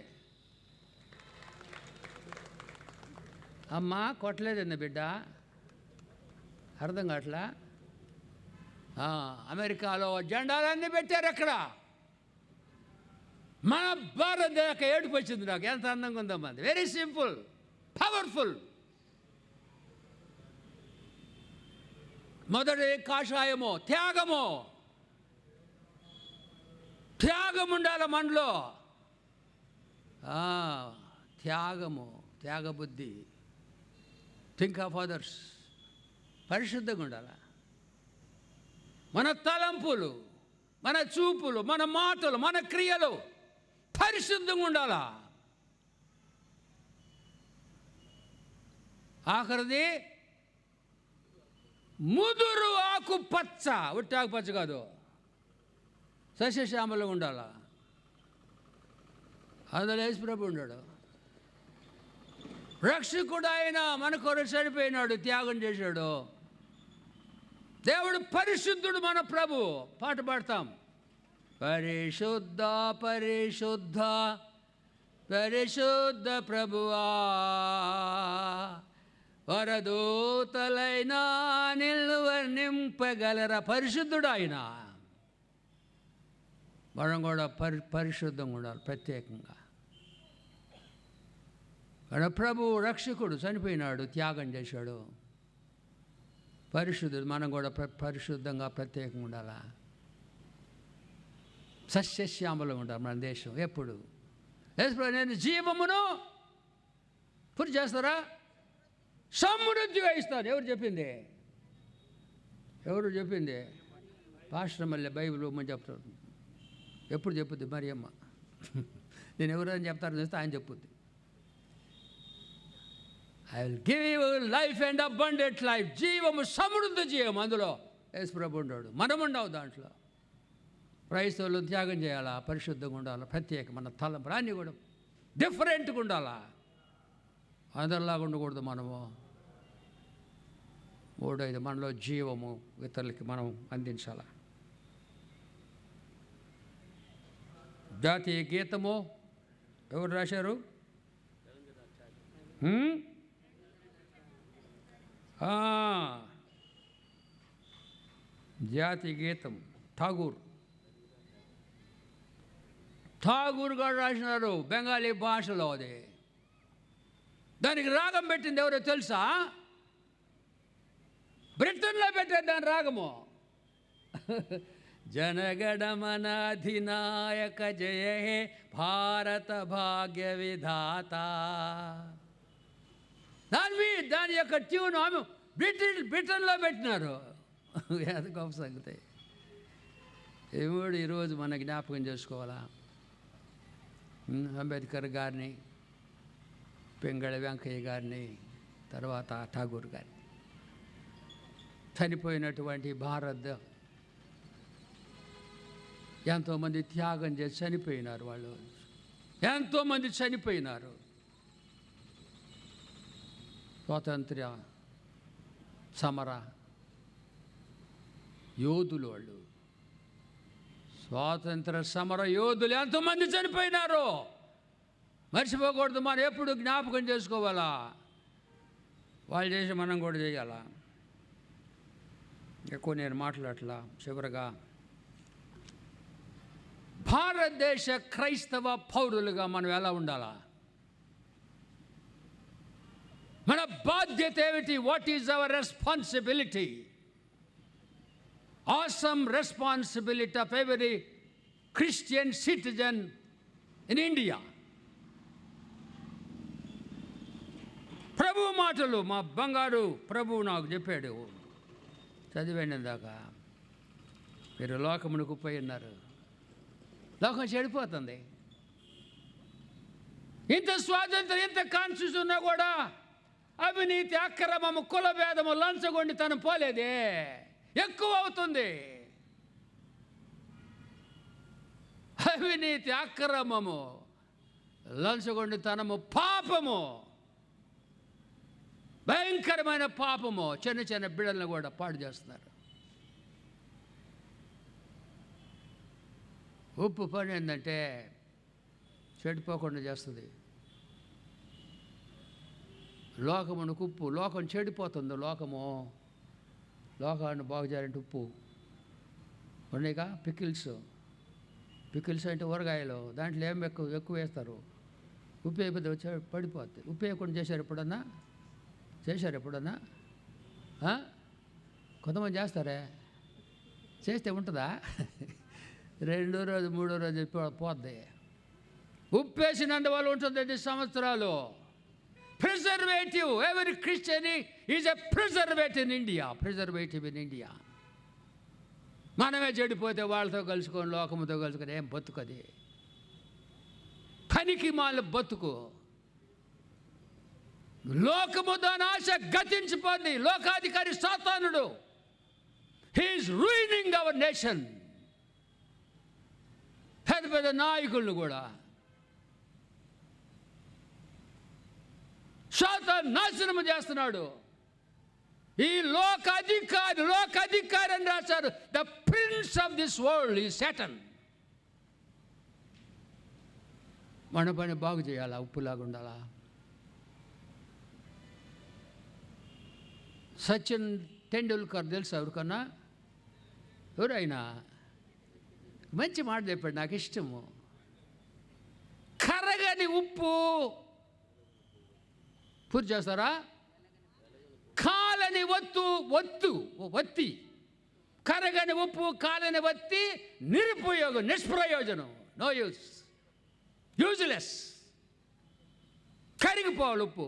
అమ్మా కొట్టలేదండి బిడ్డ, అర్థం కావట్లా. అమెరికాలో జెండాలన్నీ పెట్టారు అక్కడ. మన భారతదేశ ఏడుపు వచ్చింది నాకు, ఎంత అందంగా ఉందమ్మా. Very simple, powerful. మొదటి కాషాయము త్యాగము. త్యాగం ఉండాలి మనలో. త్యాగము, త్యాగబుద్ధి, థింక్ ఆఫ్ అదర్స్. పరిశుద్ధంగా ఉండాలి మన తలంపులు, మన చూపులు, మన మాటలు, మన క్రియలు పరిశుద్ధంగా ఉండాలా. ఆఖరిది ముదురు ఆకుపచ్చ, ఉట్టి ఆకుపచ్చ కాదు, సస్యశ్యామలు ఉండాలా. అందులో యేసుప్రభు ఉన్నాడు. రక్షకుడు ఆయన మన కొరకు చనిపోయినాడు, త్యాగం చేశాడు. దేవుడు పరిశుద్ధుడు మన ప్రభు. పాట పాడతాం, పరిశుద్ధ పరిశుద్ధ పరిశుద్ధ ప్రభువా, వరదూతలైనా నిన్ను వర్ణింపగలరా. పరిశుద్ధుడు ఆయన. మనం కూడా పరిశుద్ధంగా ఉండాలి ప్రత్యేకంగా. మన ప్రభు రక్షకుడు చనిపోయినాడు, త్యాగం చేశాడు. పరిశుద్ధుడు. మనం కూడా పరిశుద్ధంగా ప్రత్యేకంగా ఉండాలా. సస్యశ్యామలంగా ఉండాలి మన దేశం ఎప్పుడు. నేను జీవమును పూర్తి చేస్తారా, సమృద్ధిగా ఇస్తాను. ఎవరు చెప్పింది? ఎవరు చెప్పింది? పాస్టర్ మళ్ళీ బైబిల్ మళ్ళీ చెప్తాడు. ఎప్పుడు చెప్పుద్ది మరి అమ్మ. నేను ఎవరైనా చెప్తారని చూస్తే ఆయన చెప్పుద్ది. I will give you life and abundant life. జీవము, సమృద్ధి జీవం. అందులో యేసుప్రభు ఉన్నాడు, మనం ఉండవు దాంట్లో. క్రైస్తవులు త్యాగం చేయాలా, పరిశుద్ధంగా ఉండాలా, ప్రత్యేక మన తలంపులు అన్నీ కూడా డిఫరెంట్గా ఉండాలా. అందరిలాగా ఉండకూడదు మనము. మూడోది మనలో జీవము ఇతరులకి మనం అందించాలా. జాతీయ గీతము ఎవరు రాశారు? జాతీయ గీతం ఠాగూర్ గారు రాసినారు బెంగాలీ భాషలో. అది దానికి రాగం పెట్టింది ఎవరో తెలుసా? బ్రిటన్లో పెట్టారు దాని రాగము. జనగణమన అధినాయక జయ హే భారత భాగ్య విధాత. దాని యొక్క ట్యూన్ ఆమె బ్రిటన్లో పెట్టినారు. అది గొప్ప సంగతి. ఏమోడు ఈరోజు మన జ్ఞాపకం చేసుకోవాలా. అంబేద్కర్ గారిని, పింగళ వెంకయ్య గారిని, తర్వాత ఠాగూర్ గారిని. చనిపోయినటువంటి భారత్ ఎంతోమంది త్యాగం చేసి చనిపోయినారు. వాళ్ళు ఎంతోమంది చనిపోయినారు. స్వాతంత్ర్య సమర యోధులు వాళ్ళు. స్వాతంత్ర సమర యోధులు ఎంతోమంది చనిపోయినారు. మర్చిపోకూడదు. మనం ఎప్పుడు జ్ఞాపకం చేసుకోవాలా. వాళ్ళు చేసి మనం కూడా చేయాలా. ఎక్కువ నేను మాట్లాడట్లా. చివరగా భారతదేశ క్రైస్తవ పౌరులుగా మనం ఎలా ఉండాలా? మన బాధ్యత ఏమిటి? What is our responsibility? awesome responsibility of every Christian citizen in India. ప్రభు మాటలు మా బంగారు ప్రభువు నాకు చెప్పాడు, చదివాను దాకా. మీరు లోకమునకు పోయి ఉన్నారు. లోకం చెడిపోతుంది. ఇంత స్వాతంత్రం, ఇంత కాన్స్టిట్యూషన్ ఉన్నా కూడా అవినీతి, అక్రమము, కుల భేదము, లంచగొండితనం పోలేదే, ఎక్కువ అవుతుంది. అవినీతి, అక్రమము, లంచగొండితనము పాపము, భయంకరమైన పాపము. చిన్న చిన్న బిడ్డలను కూడా పాడు చేస్తున్నారు. ఉప్పు పని ఏంటంటే చెడిపోకుండా చేస్తుంది. లోకమునకు ఉప్పు. లోకం చెడిపోతుంది. లోకాన్ని బాగు చేయాలంటే ఉప్పు ఉన్నాయిగా. పికిల్స్ అంటే ఊరగాయలు, దాంట్లో ఏం ఎక్కువ వేస్తారు. ఉప్పు అయిపోతే పడిపోద్ది. ఉప్పు వేయకుండా చేశారు ఎప్పుడన్నా? కొంతమంది చేస్తారే, చేస్తే ఉంటుందా? రెండో రోజు మూడో రోజు పోద్ది. ఉప్పు వేసినందువల్ల ఉంటుంది 5 సంవత్సరాలు. Preservative. Every Christian is a preservative in India. మనమే చెడిపోతే వాళ్ళతో కలుసుకొని, లోకముతో కలుసుకొని ఏం బతుకది? పనికి మాల బతుకు. లోకము దాని ఆశ గతించిపోద్ది. లోకాధికారి సాతానుడు. He is ruining our nation. పెద్ద నాయకులను కూడా సాతాను నాశనము చేస్తున్నాడు. ఈ లోకాధికారి అని రాశారు. The prince of this world ఈ సాటన్. మన పని బాగు చేయాలా? ఉప్పులాగా ఉండాలా? సచిన్ టెండూల్కర్ తెలుసా ఎవరికన్నా? ఎవరైనా మంచి మాట చెప్పాడు, నాకు ఇష్టము. కరగని ఉప్పు పూర్తి చేస్తారా? కాలని వత్తి. కరగని ఉప్పు, కాలని వత్తి నిష్ప్రయోజనం. No useless. కరిగిపోవాలి ఉప్పు.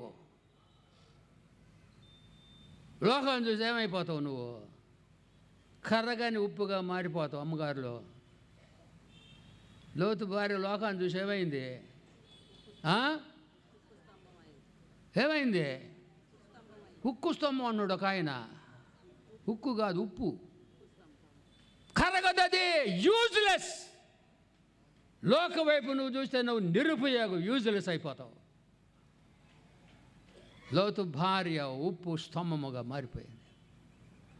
లోకం చూసి ఏమైపోతావు నువ్వు? కర్రగాని ఉప్పుగా మారిపోతావు. అమ్మగారులో లోతు భార్య లోకాన్ని చూసి ఏమైంది? ఉక్కు స్తంభం అన్నాడు ఒక ఆయన. ఉక్కు కాదు, ఉప్పు. కరగదది. యూజ్లెస్. లోక వైపు నువ్వు చూస్తే నువ్వు నిరుపయోగం, యూజ్లెస్ అయిపోతావు. లోతు భార్య ఉప్పు స్తంభముగా మారిపోయింది.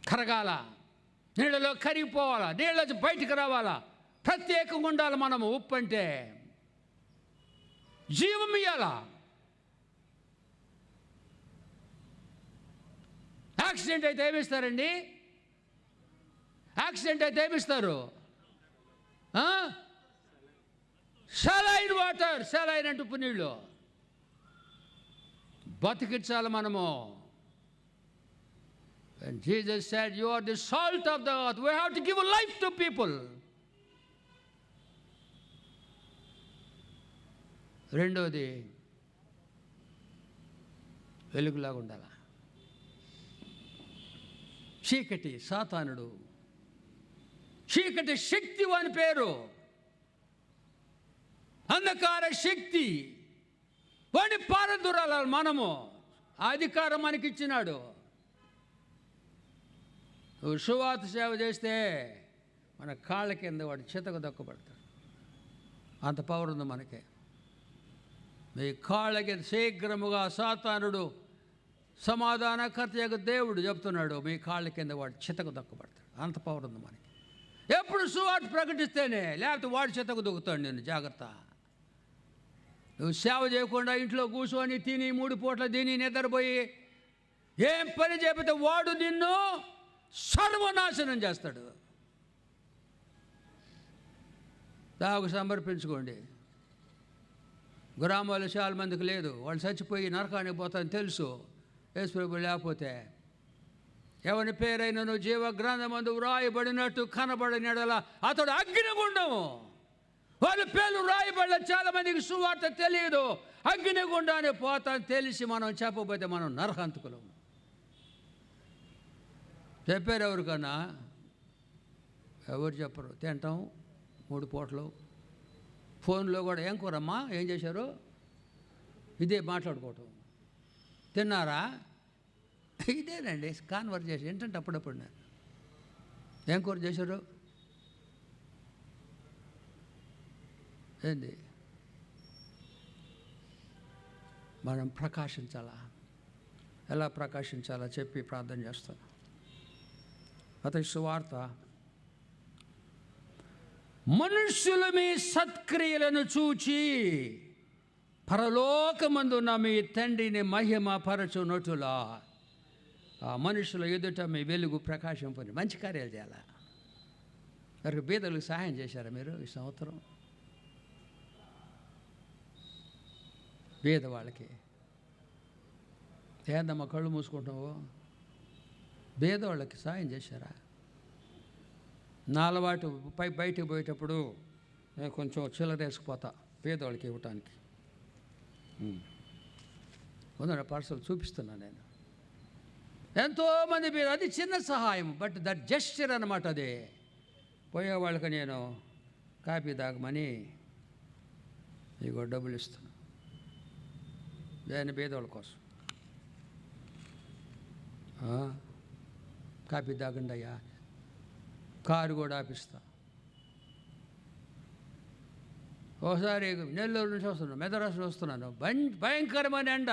కరగాల, నీళ్ళలో కరిగిపోవాలా, నీళ్ళ బయటికి రావాలా. ప్రత్యేకంగా ఉండాలి మనము. ఉప్పు అంటే జీవం ఇయ్యాలా. యాక్సిడెంట్ అయితే ఏమిస్తారండి? Saline water. సెలైన్ అంటే ఉప్పు నీళ్ళు. బతికించాలి మనము. And Jesus said, you are the salt of the earth. We have to give life to people. రెండోది వెలుగులాగా ఉండాలి. చీకటి సాతానుడు. చీకటి శక్తి అని పేరు. అంధకార శక్తి వాడిని పారదూరాల. మనము అధికారం మనకి ఇచ్చినాడు. నువ్వు సువార్త సేవ చేస్తే మన కాళ్ళ కింద వాడు చితకు దక్కబడతాడు. అంత పవర్ ఉంది మనకే. మీ కాళ్ళ కింద శీఘ్రముగా సాతానుడు సమాధానకర్త దేవుడు చెప్తున్నాడు, మీ కాళ్ళ కింద వాడు చితకు దక్కబడతాడు. అంత పవర్ ఉంది మనకి. ఎప్పుడు సువార్త ప్రకటిస్తేనే, లేకపోతే వాడు చితకు దొక్కుతాడు. నేను జాగ్రత్త. నువ్వు సేవ చేయకుండా ఇంట్లో కూర్చొని తిని 3 పూట్ల తిని నిద్రపోయి ఏం పని చెబితే వాడు నిన్ను సర్వనాశనం చేస్తాడు. దాకు సమర్పించుకోండి. గ్రామాల్లో చాలా మందికి లేదు. వాళ్ళు చచ్చిపోయి నరకానికి పోతారని తెలుసు. యేసు ప్రభువు లేకపోతే ఎవరి పేరైనను జీవ గ్రంథమందు వ్రాయబడినట్టు కనబడినడలా అతడు అగ్నిగుండము. వాళ్ళ పేర్లు రాయబడలే. చాలా మందికి సువార్త తెలియదు. అగ్నిగుండాన్ని పోతాను తెలిసి మనం చెప్పబోతే మనం నరహంతకులం. చెప్పారు ఎవరికన్నా? ఎవరు చెప్పరు. తింటాం 3 పూటలు. ఫోన్లో కూడా ఏం కూరమ్మా, ఏం చేశారు, ఇదే మాట్లాడుకోవటం. తిన్నారా, ఇదేనండి కాన్వర్జేషన్. ఏంటంటే అప్పుడప్పుడు నేను ఏం కూర చేశారు, ఏంది. మనం ప్రకాశించాలా. ఎలా ప్రకాశించాలా చెప్పి ప్రార్థన చేస్తాను. అతని సువార్త మనుష్యుల మీ సత్క్రియలను చూచి పరలోకమందున్న మీ తండ్రిని మహిమ పరచునట్టులా ఆ మనుషుల ఎదుట మీ వెలుగు ప్రకాశింపని. మంచి కార్యాలు చేయాలా. మరి బీదలకు సహాయం చేశారా మీరు ఈ సంవత్సరం? బీద వాళ్ళకి ఏందమ్మా కళ్ళు మూసుకుంటావు? బీదవాళ్ళకి సాయం చేశారా? నా అలవాటు బయటికి పోయేటప్పుడు నేను కొంచెం చిల్లరేసుకుపోతా పేదవాళ్ళకి ఇవ్వటానికి. ఉందండి పార్సల్ చూపిస్తున్నాను నేను. ఎంతోమంది పేరు, అది చిన్న సహాయం, బట్ దట్ జెస్చర్ అన్నమాట. అదే పోయేవాళ్ళకి నేను కాఫీ తాగమని ఇగో డబ్బులు ఇస్తున్నాను, దాని పేదవాళ్ళ కోసం. కాఫీ తాగండి అయ్యా, కారు కూడా ఆపిస్తా. ఒకసారి నెల్లూరు నుంచి వస్తున్నాను, మెదరాసు వస్తున్నాను, భయంకరమైన ఎండ,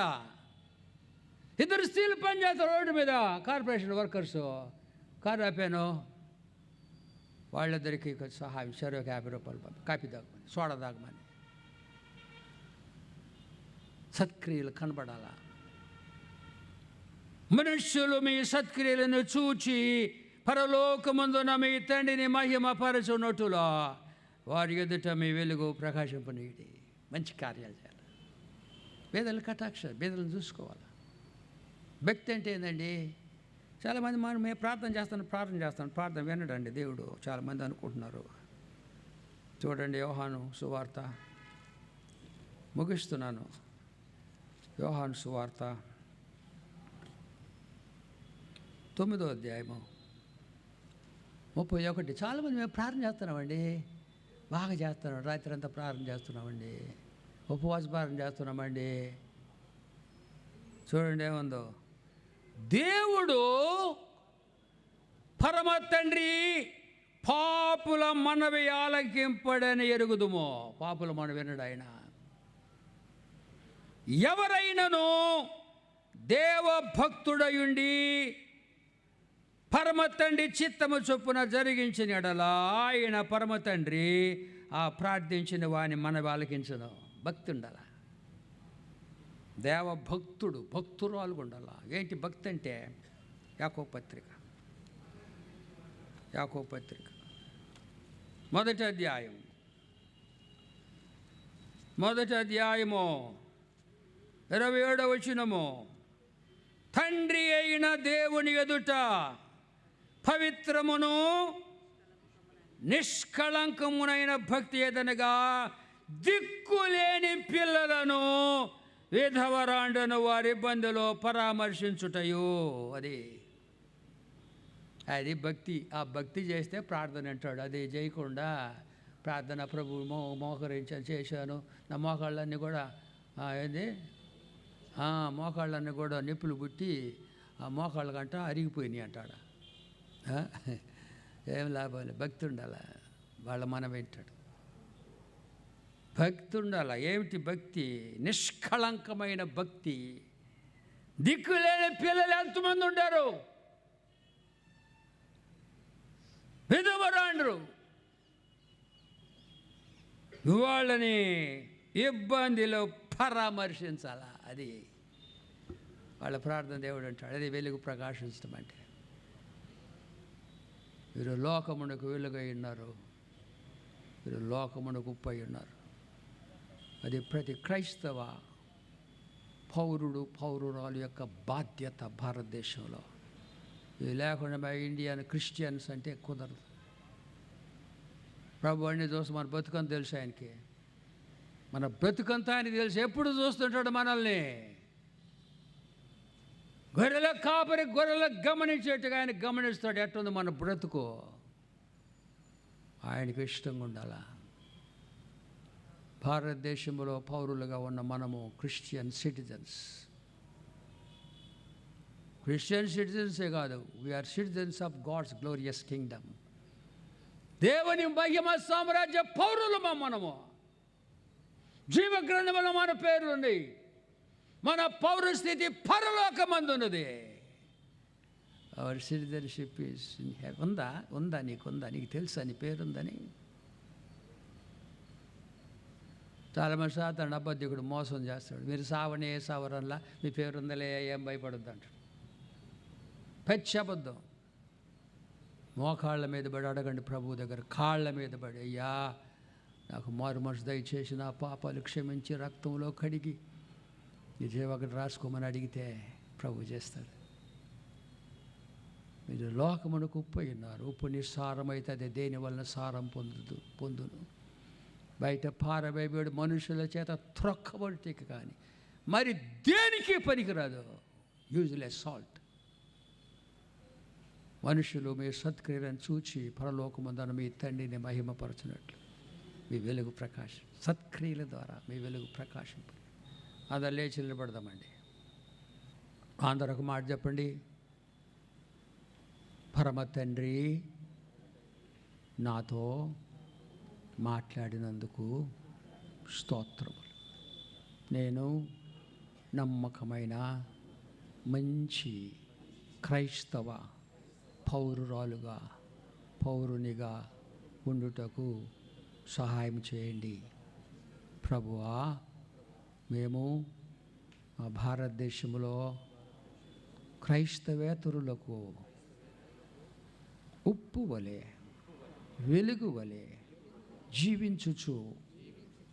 ఇద్దరు స్త్రీలు పనిచేస్తారు రోడ్డు మీద, కార్పొరేషన్ వర్కర్స్. కారు ఆపాను, వాళ్ళిద్దరికి సహాయం సరే ఒక 50 రూపాయలు కాఫీ తాగమని, సోడా తాగమని. సత్క్రియలు కనబడాలా. మనుష్యులు మీ సత్క్రియలను చూచి పరలోకమందున మీ తండ్రిని మహిమ పరచునట్టులా వారి ఎదుట మీ వెలుగు ప్రకాశింపనీయుడి. మంచి కార్యాలు చేయాలి. పేదలు కటాక్ష, పేదలను చూసుకోవాలి. భక్తి అంటే ఏంటండి? చాలామంది మేము ప్రార్థన చేస్తాను ప్రార్థన వినడండి దేవుడు, చాలామంది అనుకుంటున్నారు. చూడండి యోహాను సువార్త, ముగిస్తున్నాను. యోహాను సువార్త 9వ అధ్యాయము 31. చాలామంది మేము ప్రార్థన చేస్తున్నామండి, బాగా చేస్తున్నాం, రాత్రి అంతా ప్రార్థన చేస్తున్నామండి, ఉపవాస ప్రార్థన చేస్తున్నామండి. చూడండి ఏముందో, దేవుడు పరమ తండ్రి పాపుల మనవి ఆలకింపడని ఎరుగుదుమో. పాపుల మనవి వినడు ఆయన. ఎవరైనాను దేవభక్తుడయుండి పరమ తండ్రి చిత్తము చొప్పున జరిగించిన ఎడలా ఆయన పరమ తండ్రి ఆ ప్రార్థించిన వాని మనవి ఆలకించను. భక్తి ఉండాల. దేవభక్తుడు, భక్తురాలు ఉండాల. ఏంటి భక్తి అంటే? యాకోబు పత్రిక 1వ అధ్యాయము 27వ వచనము. తండ్రి అయిన దేవుని ఎదుట పవిత్రమును నిష్కళంకమునైన భక్తి ఏదనగా దిక్కులేని పిల్లలను విధవరాండను వారి ఇబ్బందిలో పరామర్శించుటయు. అది భక్తి. ఆ భక్తి చేస్తే ప్రార్థన అంటాడు. అది చేయకుండా ప్రార్థన ప్రభు మోకరించాను చేశాను, నా మోకాళ్ళన్నీ కూడా మోకాళ్ళన్నీ కూడా నొప్పులు పుట్టి ఆ మోకాళ్ళ గంట అరిగిపోయినాయి అంటాడు. ఏం లాభం? భక్తి ఉండాల. వాళ్ళ మనం వింటాడు. భక్తి ఉండాల. ఏమిటి భక్తి? నిష్కళంకమైన భక్తి. దిక్కులేని పిల్లలు ఎంతమంది ఉండారు? విధవరాండ్రు. వాళ్ళని ఇబ్బందిలో పరామర్శించాలా. అది వాళ్ళ ప్రార్థన. దేవుడు అంటాడు అది వెలుగు ప్రకాశించడం అంటే. వీరు లోకమునకు వెలుగై ఉన్నారు, వీరు లోకమునకు ఉప్పై ఉన్నారు. అది ప్రతి క్రైస్తవ పౌరురాలు యొక్క బాధ్యత భారతదేశంలో. ఇది లేకుండా మా ఇండియన్ క్రిస్టియన్స్ అంటే కుదరదు. ప్రభు అన్ని చూసి మన బతుకంత తెలుసు ఆయనకి. మన బ్రతుకంతా ఆయనకి తెలుసు. ఎప్పుడు చూస్తుంటాడు మనల్ని. గొర్రెల కాపరి గొర్రెలకు గమనించేట్టుగా ఆయన గమనిస్తాడు. ఎట్టుంది మన బ్రతుకు? ఆయనకి ఇష్టంగా ఉండాలా. భారతదేశంలో పౌరులుగా ఉన్న మనము క్రిస్టియన్ సిటిజన్సే కాదు, we are citizens of God's glorious kingdom. దేవుని మహిమ సామ్రాజ్య పౌరులమా మనము. జీవ గ్రంథంలో మన పేర్లున్నాయి. మన పౌరస్థితి పరలోకమందున్నది. Our citizenship is in heaven. ఉందా నీకు తెలుసా నీ పేరుందని? చాలామంది సాతాను అబద్ధికుడు మోసం చేస్తాడు. మీరు సావనే సావరల్లా మీ పేరు ఉందలే ఏం భయపడద్దు అంటాడు. పచ్చి అబద్ధం. మోకాళ్ళ మీద పడి అడగండి ప్రభువు దగ్గర, కాళ్ళ మీద పడి, అయ్యా నాకు మారు మనసు దయచేసి నా పాపాలు క్షమించి రక్తంలో కడిగి నిజే ఒకటి రాసుకోమని అడిగితే ప్రభు చేస్తాడు. మీరు లోకమునకు ఉప్పు అయినారు. ఉప్పు నిస్సారమైతే అది దేని వలన సారం పొందును. బయట పారవేయబడి మనుషుల చేత త్రొక్కబడితే కానీ మరి దేనికి పనికిరాదు. Useless salt. మనుషులు మీ సత్క్రియలను చూచి పరలోకమందున మీ తండ్రిని మహిమపరచినట్లు మీ వెలుగు ప్రకాశం, సత్క్రియల ద్వారా మీ వెలుగు ప్రకాశింపు. అందరు లేచి నిలబడదామండి. అందరూ ఒక మాట చెప్పండి. పరమ తండ్రి నాతో మాట్లాడినందుకు స్తోత్రములు. నేను నమ్మకమైన మంచి క్రైస్తవ పౌరునిగా ఉండుటకు సహాయం చేయండి ప్రభువా. మేము మా భారతదేశంలో క్రైస్తవేతరులకు ఉప్పు వలె వెలుగు వలె జీవించుచు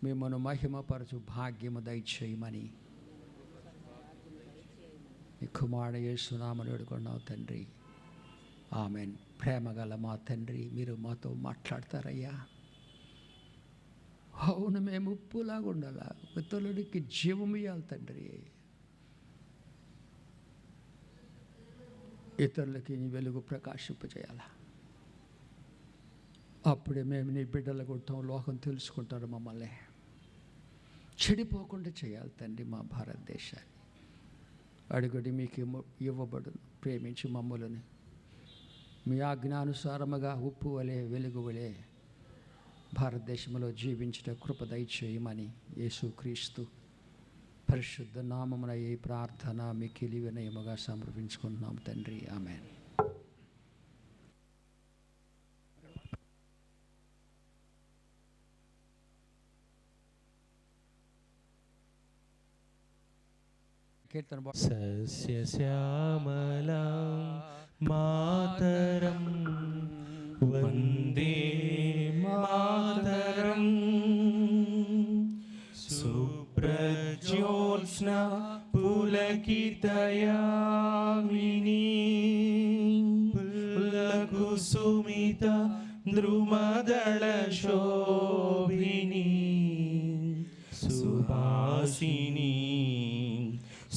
మిమ్మను మహిమపరచు భాగ్యము దయచేయమని ఈ కుమారుడు యేసునామమున వేడుకొన్నాము తండ్రి. ఆమెన్. ప్రేమగల మా తండ్రి, మీరు మాతో మాట్లాడతారయ్యా. అవును, మేము ఉప్పులాగా ఉండాలా, ఇతరులకి జీవం ఇవ్వాలి తండ్రి. ఇతరులకి నీ వెలుగు ప్రకాశింపజేయాలా. అప్పుడే మేము నీ బిడ్డలు కొట్టాం, లోకం తెలుసుకుంటారు మమ్మల్ని. చెడిపోకుండా చేయాలి తండ్రి మా భారతదేశాన్ని. అడుగుడి మీకు ఇవ్వబడును. ప్రేమించి మమ్మల్ని మీ ఆజ్ఞానుసారముగా ఉప్పు వలె వెలుగు వలె భారతదేశంలో జీవించట కృప దయచేయమని యేసుక్రీస్తు పరిశుద్ధ నామమున ఈ ప్రార్థన మిక్కిలి వినయముగా సమర్పించుకుంటున్నాం తండ్రి. ఆమేన్. కీర్తన సస్యశ్యామలాం మాతరం వందే మాతరం సుప్రజ్యోత్స్నా పులకితయామినీ పుల్లకుసుమిత ద్రుమదళ శోభినీ సుహాసినీ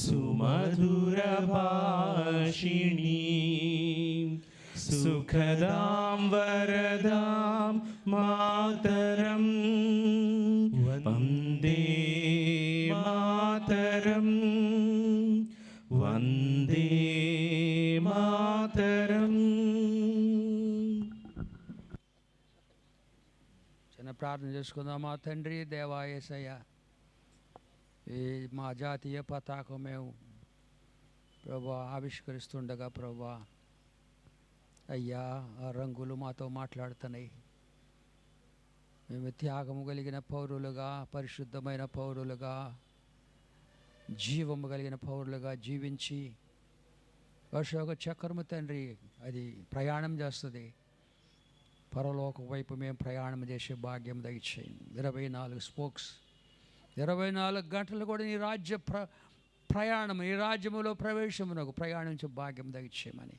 సుమధుర భాషిణీ సుఖదాం వరదాం మాతరం వందే మాతరం వందే మాతరం. చిన్న ప్రార్థన చేసుకుందాం. మా తండ్రి దేవా యేసయ్య, ఈ మా జాతీయ పతాకం మేము ప్రభా ఆవిష్కరిస్తుండగా ప్రభా అయ్యా ఆ రంగులు మాతో మాట్లాడుతున్నాయి. మేము త్యాగము కలిగిన పౌరులుగా, పరిశుద్ధమైన పౌరులుగా, జీవము కలిగిన పౌరులుగా జీవించి అశోక చక్రము తండ్రి అది ప్రయాణం చేస్తుంది. పరలోక వైపు మేము ప్రయాణం చేసే భాగ్యం దయచేయండి. 24 స్పోక్స్, 24 గంటలు కూడా నీ రాజ్య ప్రయాణం, ఈ రాజ్యములో ప్రవేశమునకు ప్రయాణించే భాగ్యం దయచేయమని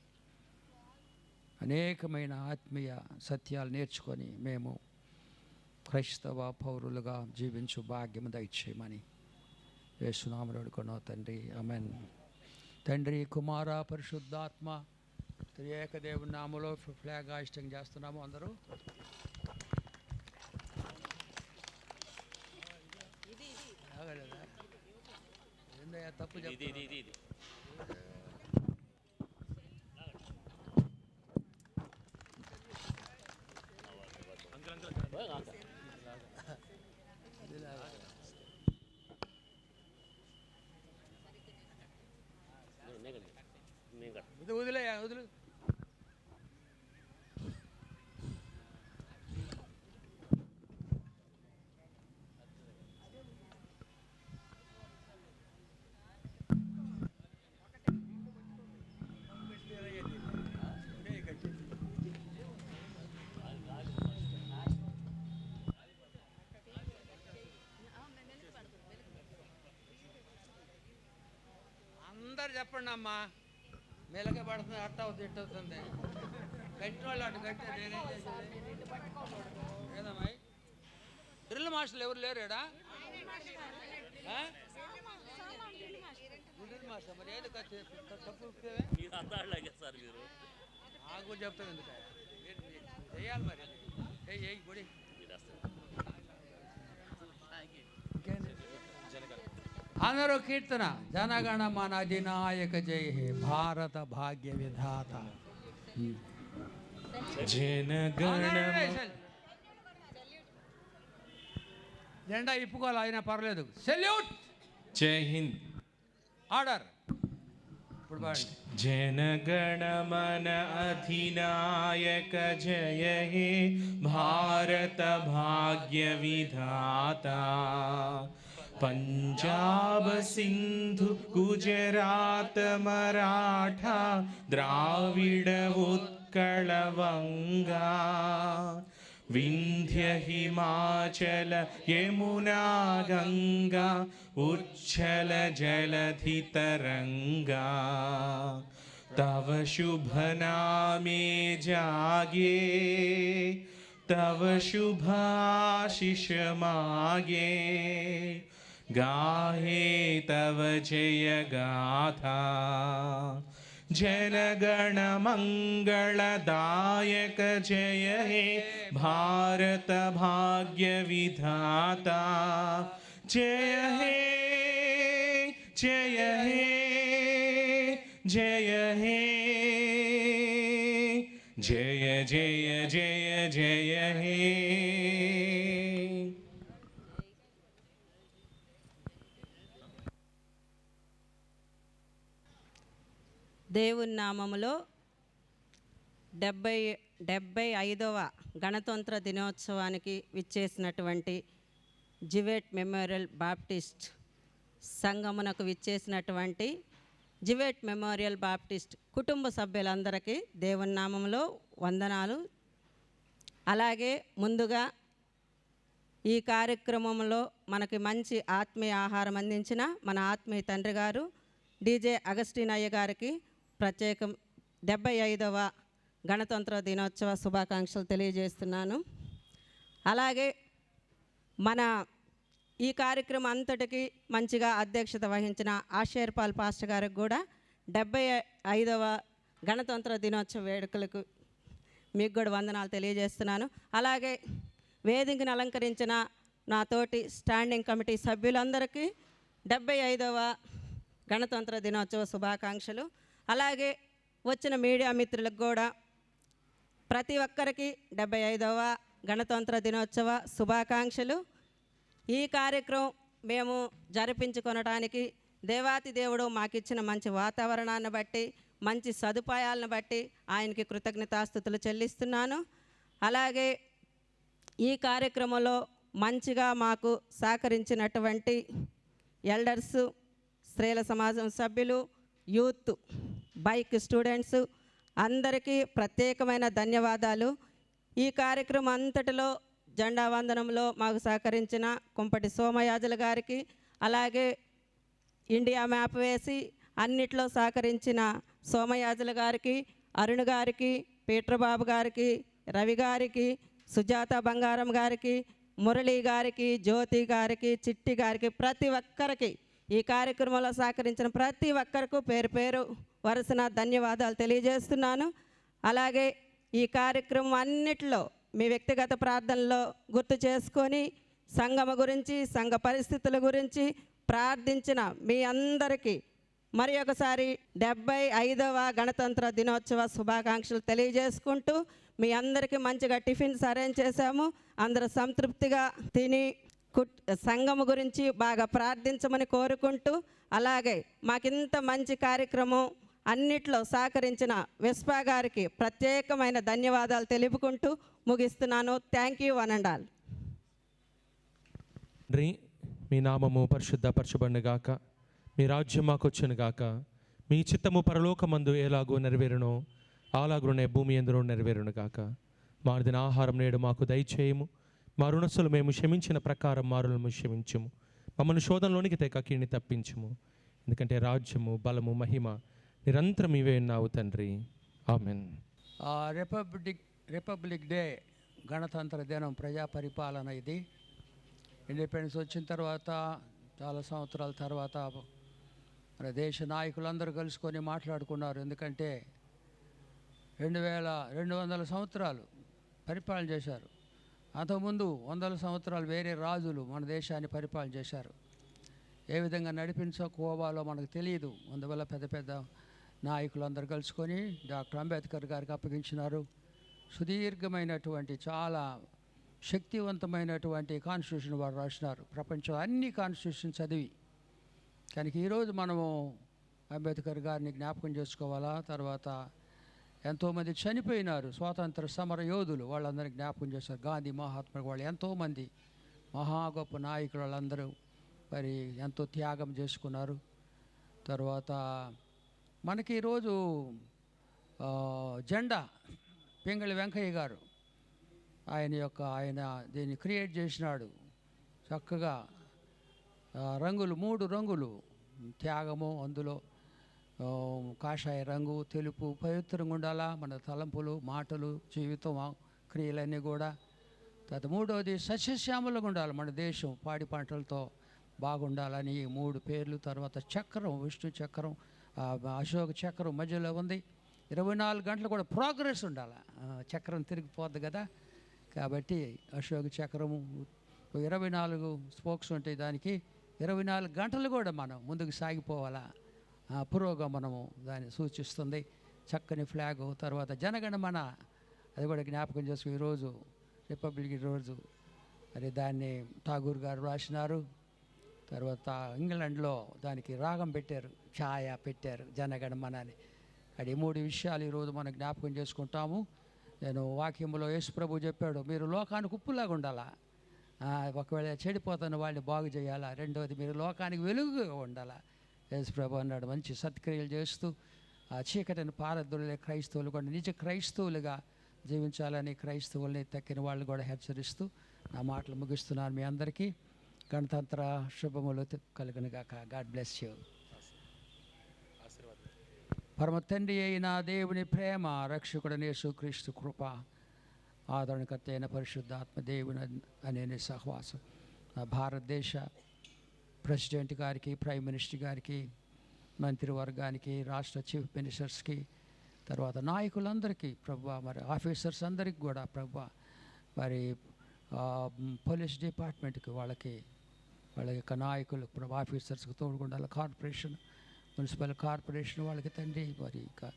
అనేకమైన ఆత్మీయ సత్యాలు నేర్చుకొని మేము క్రైస్తవ పౌరులుగా జీవించు భాగ్యం దయచేయమని యేసునామమున వేడుకొన్నాము తండ్రి. ఆమేన్. తండ్రి, కుమార, పరిశుద్ధాత్మ త్రియేక దేవుని నామములో ఫ్లాగ్ హాయిస్టింగ్ చేస్తున్నాము. అందరూ ఏందయ్యా తప్పు చెప్తున్నా? వదిలే వదిలే. ఒకసారి చెప్పండి అమ్మా. మెలకే పడుతుంది, అట్ట అవుతుంది, ఇట్ట అవుతుంది. గట్టి వాళ్ళు అటు గట్టి నేనేం చేసేది ఏదమ్మా? డ్రిల్ మాస్టర్లు ఎవరు లేరేడా? డ్రిల్ మాస్టర్ మరి ఏది తప్పు నాకు చెప్తాను ఎందుకు చెయ్యాలి మరి. గుడి అందరూ కీర్తన. జనగణ మన అధినాయక జయ హే భారత భాగ్య విధాత. జెండా ఇప్పుకోవాలి, అయినా పర్లేదు. సెల్యూట్. జై హింద్. ఆర్డర్. ఇప్పుడు బాగుంది. जनगण मन अधिनायक जय हे भारत भाग्य विधाता. पंजाब सिंधु गुजरात मराठा द्राविड उत्कल वंगा. विंध्य हिमाचल यमुना गंगा उच्छल जलधि तरंगा. तव शुभ नामे जागे, तव शुभ आशीष मागे. गाहे तव जय गाथा. जनगण मंगलदायक जय हे भारत भाग्य विधाता. जय हे जय हे जय हे जय जय जय जय हे. దేవుని నామములో 75వ గణతంత్ర దినోత్సవానికి విచ్చేసినటువంటి జివేట్ మెమోరియల్ బాప్టిస్ట్ సంఘమునకు విచ్చేసినటువంటి జివేట్ మెమోరియల్ బాప్టిస్ట్ కుటుంబ సభ్యులందరికీ దేవుని నామములో వందనాలు. అలాగే ముందుగా ఈ కార్యక్రమంలో మనకి మంచి ఆత్మీయ ఆహారం అందించిన మన ఆత్మీయ తండ్రి గారు డీజే అగస్టిన్ అయ్య గారికి ప్రత్యేకం 75వ గణతంత్ర దినోత్సవ శుభాకాంక్షలు తెలియజేస్తున్నాను. అలాగే మన ఈ కార్యక్రమం అంతటికి మంచిగా అధ్యక్షత వహించిన ఆశేర్పాల్ పాస్టర్ గారికి కూడా 75వ గణతంత్ర దినోత్సవ వేడుకలకు మీకు కూడా వందనాలు తెలియజేస్తున్నాను. అలాగే వేదికను అలంకరించిన నా తోటి స్టాండింగ్ కమిటీ సభ్యులందరికీ 75వ గణతంత్ర దినోత్సవ శుభాకాంక్షలు. అలాగే వచ్చిన మీడియా మిత్రులకు కూడా ప్రతి ఒక్కరికి 75వ గణతంత్ర దినోత్సవ శుభాకాంక్షలు. ఈ కార్యక్రమం మేము జరిపించుకొనడానికి దేవాతి దేవుడు మాకిచ్చిన మంచి వాతావరణాన్ని బట్టి, మంచి సదుపాయాలను బట్టి ఆయనకి కృతజ్ఞతాస్తుతులు చెల్లిస్తున్నాను. అలాగే ఈ కార్యక్రమంలో మంచిగా మాకు సహకరించినటువంటి ఎల్డర్సు, స్త్రీల సమాజం సభ్యులు, యూత్, బైక్ స్టూడెంట్స్ అందరికీ ప్రత్యేకమైన ధన్యవాదాలు. ఈ కార్యక్రమం అంతటిలో జెండా వందనంలో మాకు సహకరించిన కుంపటి సోమయాజుల గారికి, అలాగే ఇండియా మ్యాప్ వేసి అన్నిట్లో సహకరించిన సోమయాజుల గారికి, అరుణ్ గారికి, పీటర్ బాబు గారికి, రవి గారికి, సుజాత బంగారం గారికి, మురళీ గారికి, జ్యోతి గారికి, చిట్టి గారికి, ప్రతి ఒక్కరికి ఈ కార్యక్రమంలో సహకరించిన ప్రతి ఒక్కరికి పేరు పేరు వరుసన ధన్యవాదాలు తెలియజేస్తున్నాను. అలాగే ఈ కార్యక్రమం అన్నిటిలో మీ వ్యక్తిగత ప్రార్థనలో గుర్తు చేసుకొని సంఘం గురించి, సంఘ పరిస్థితుల గురించి ప్రార్థించిన మీ అందరికీ మరి ఒకసారి 75వ గణతంత్ర దినోత్సవ శుభాకాంక్షలు తెలియజేసుకుంటూ మీ అందరికీ మంచిగా టిఫిన్స్ అరేంజ్ చేశాము. అందరూ సంతృప్తిగా తిని సంఘము గురించి బాగా ప్రార్థించమని కోరుకుంటూ, అలాగే మాకింత మంచి కార్యక్రమం అన్నిట్లో సహకరించిన విస్పా గారికి ప్రత్యేకమైన ధన్యవాదాలు తెలుపుకుంటూ ముగిస్తున్నాను. Thank you one and all. తండ్రి, మీ నామము పరిశుద్ధపరచబడును గాక, మీ రాజ్యం మాకు వచ్చును గాక, మీ చిత్తము పరలోకమందు ఎలాగో నెరవేరునో అలాగునే భూమి యందును నెరవేరును గాక. మారుదిన ఆహారం నేడు మాకు దయచేయము, మా రుణస్తులు మేము క్షమించిన ప్రకారం మారులను క్షమించుము, మమ్మల్ని శోధనలోనికి తెక కీడిని తప్పించుము, ఎందుకంటే రాజ్యము, బలము, మహిమ నిరంతరం ఇవే ఉన్నావు తండ్రి. ఆమెన్. రిపబ్లిక్ డే, గణతంత్ర దినం, ప్రజా పరిపాలన. ఇది ఇండిపెండెన్స్ వచ్చిన తర్వాత చాలా సంవత్సరాల తర్వాత మన దేశ నాయకులందరూ కలుసుకొని మాట్లాడుకున్నారు. ఎందుకంటే 2200 సంవత్సరాలు పరిపాలన చేశారు. అంతకుముందు 100 సంవత్సరాలు వేరే రాజులు మన దేశాన్ని పరిపాలన చేశారు. ఏ విధంగా నడిపించుకోవాలో మనకు తెలియదు. అందువల్ల పెద్ద పెద్ద నాయకులందరూ కలుసుకొని డాక్టర్ అంబేద్కర్ గారికి అప్పగించినారు. సుదీర్ఘమైనటువంటి, చాలా శక్తివంతమైనటువంటి కాన్స్టిట్యూషన్ వారు రాసినారు. ప్రపంచం అన్ని కాన్స్టిట్యూషన్ చదివి. కనుక ఈరోజు మనము అంబేద్కర్ గారిని జ్ఞాపకం చేసుకోవాలా. తర్వాత ఎంతోమంది చనిపోయినారు, స్వాతంత్ర సమర యోధులు, వాళ్ళందరినీ జ్ఞాపకం చేశారు. గాంధీ, మహాత్మా, వాళ్ళు ఎంతోమంది మహా గొప్ప నాయకులు, వాళ్ళందరూ మరి ఎంతో త్యాగం చేసుకున్నారు. తర్వాత మనకి ఈరోజు జెండా పింగళి వెంకయ్య గారు ఆయన దీన్ని క్రియేట్ చేసినాడు. చక్కగా రంగులు, 3 రంగులు త్యాగము, అందులో కాషాయ రంగు, తెలుపు, పవిత్రంగా ఉండాలా మన తలంపులు, మాటలు, జీవితం, క్రియలన్నీ కూడా. తర్వాత 3వది సస్యశ్యామలంగా ఉండాలి మన దేశం, పాడి పంటలతో బాగుండాలని 3 పేర్లు. తర్వాత చక్రం, విష్ణు చక్రం, అశోక చక్రం మధ్యలో ఉంది. 24 గంటలు కూడా ప్రోగ్రెస్ ఉండాలి. చక్రం తిరిగిపోద్ది కదా, కాబట్టి అశోక చక్రము 24 స్పోక్స్ ఉంటాయి దానికి. 24 గంటలు కూడా మనం ముందుకు సాగిపోవాలా, పురోగమనము దాన్ని సూచిస్తుంది. చక్కని ఫ్లాగు. తర్వాత జనగణమన, అది కూడా జ్ఞాపకం చేసుకుని ఈరోజు రిపబ్లిక్ రోజు అది దాన్ని ఠాగూర్ గారు రాసినారు. తర్వాత ఇంగ్లాండ్లో దానికి రాగం పెట్టారు, ఛాయ పెట్టారు, జనగణమన అని. అది 3 విషయాలు ఈరోజు మనం జ్ఞాపకం చేసుకుంటాము. నేను వాక్యంలో యేసు ప్రభు చెప్పాడు, మీరు లోకానికి ఉప్పులాగా ఉండాలా, ఒకవేళ చెడిపోతున్న వాళ్ళని బాగు చేయాలా. 2వది మీరు లోకానికి వెలుగుగా ఉండాలా. యేసు ప్రభు అన్నాడు. మంచి సత్క్రియలు చేస్తూ ఆ చీకటిని పారద్రోలే క్రైస్తవులు కూడా నిజ క్రైస్తవులుగా జీవించాలని క్రైస్తవుల్ని తక్కిన వాళ్ళు కూడా హెచ్చరిస్తూ నా మాటలు ముగిస్తున్నాను. మీ అందరికీ గణతంత్ర శుభములు కలుగునుగాక. God bless you. పరమ తండ్రి అయిన దేవుని ప్రేమ, రక్షకుడైన యేసుక్రీస్తు కృప, ఆదరణకర్త అయిన పరిశుద్ధాత్మ దేవుని అనే సహవాసం భారతదేశ ప్రెసిడెంట్ గారికి, ప్రైమ్ మినిస్టర్ గారికి, మంత్రివర్గానికి, రాష్ట్ర చీఫ్ మినిస్టర్స్కి, తర్వాత నాయకులందరికీ ప్రభువా, మరి ఆఫీసర్స్ అందరికీ కూడా ప్రభువా, మరి పోలీస్ డిపార్ట్మెంట్కి వాళ్ళ యొక్క నాయకులు ప్రభు ఆఫీసర్స్కి తోడుకుండాలి. కార్పొరేషన్, మున్సిపల్ కార్పొరేషన్ వాళ్ళకి తండ్రి, మరి ఇంకా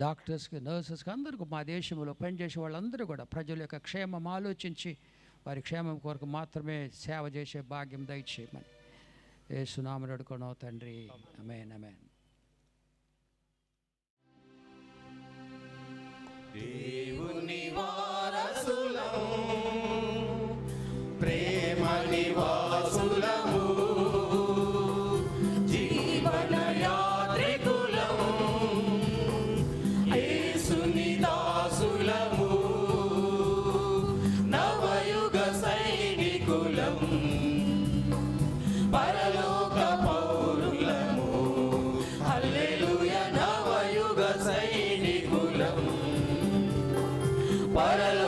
డాక్టర్స్కి, నర్సెస్కి, అందరికీ మా దేశంలో పనిచేసే వాళ్ళందరూ కూడా ప్రజల యొక్క క్షేమం ఆలోచించి వారి క్షేమం కొరకు మాత్రమే సేవ చేసే భాగ్యం దయచేయమని యేసు నామమున అడుగుతున్నాం తండ్రి. ఆమేన్, ఆమేన్. దేవుని వారసులము, ప్రేమ నివాసులము, జీవన యాత్రికులము, యేసుని దాసులము, నవయుగ సైనికులం, పరలోక పౌరులము, హల్లెలూయా. నవయుగ సైనికులం, పరలోక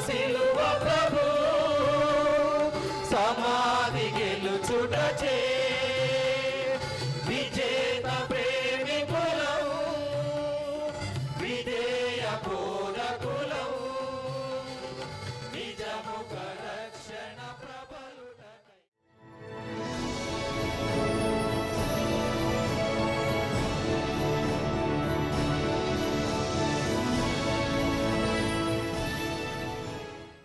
సిలువ ప్రభు సమాధి గెలుచుట చే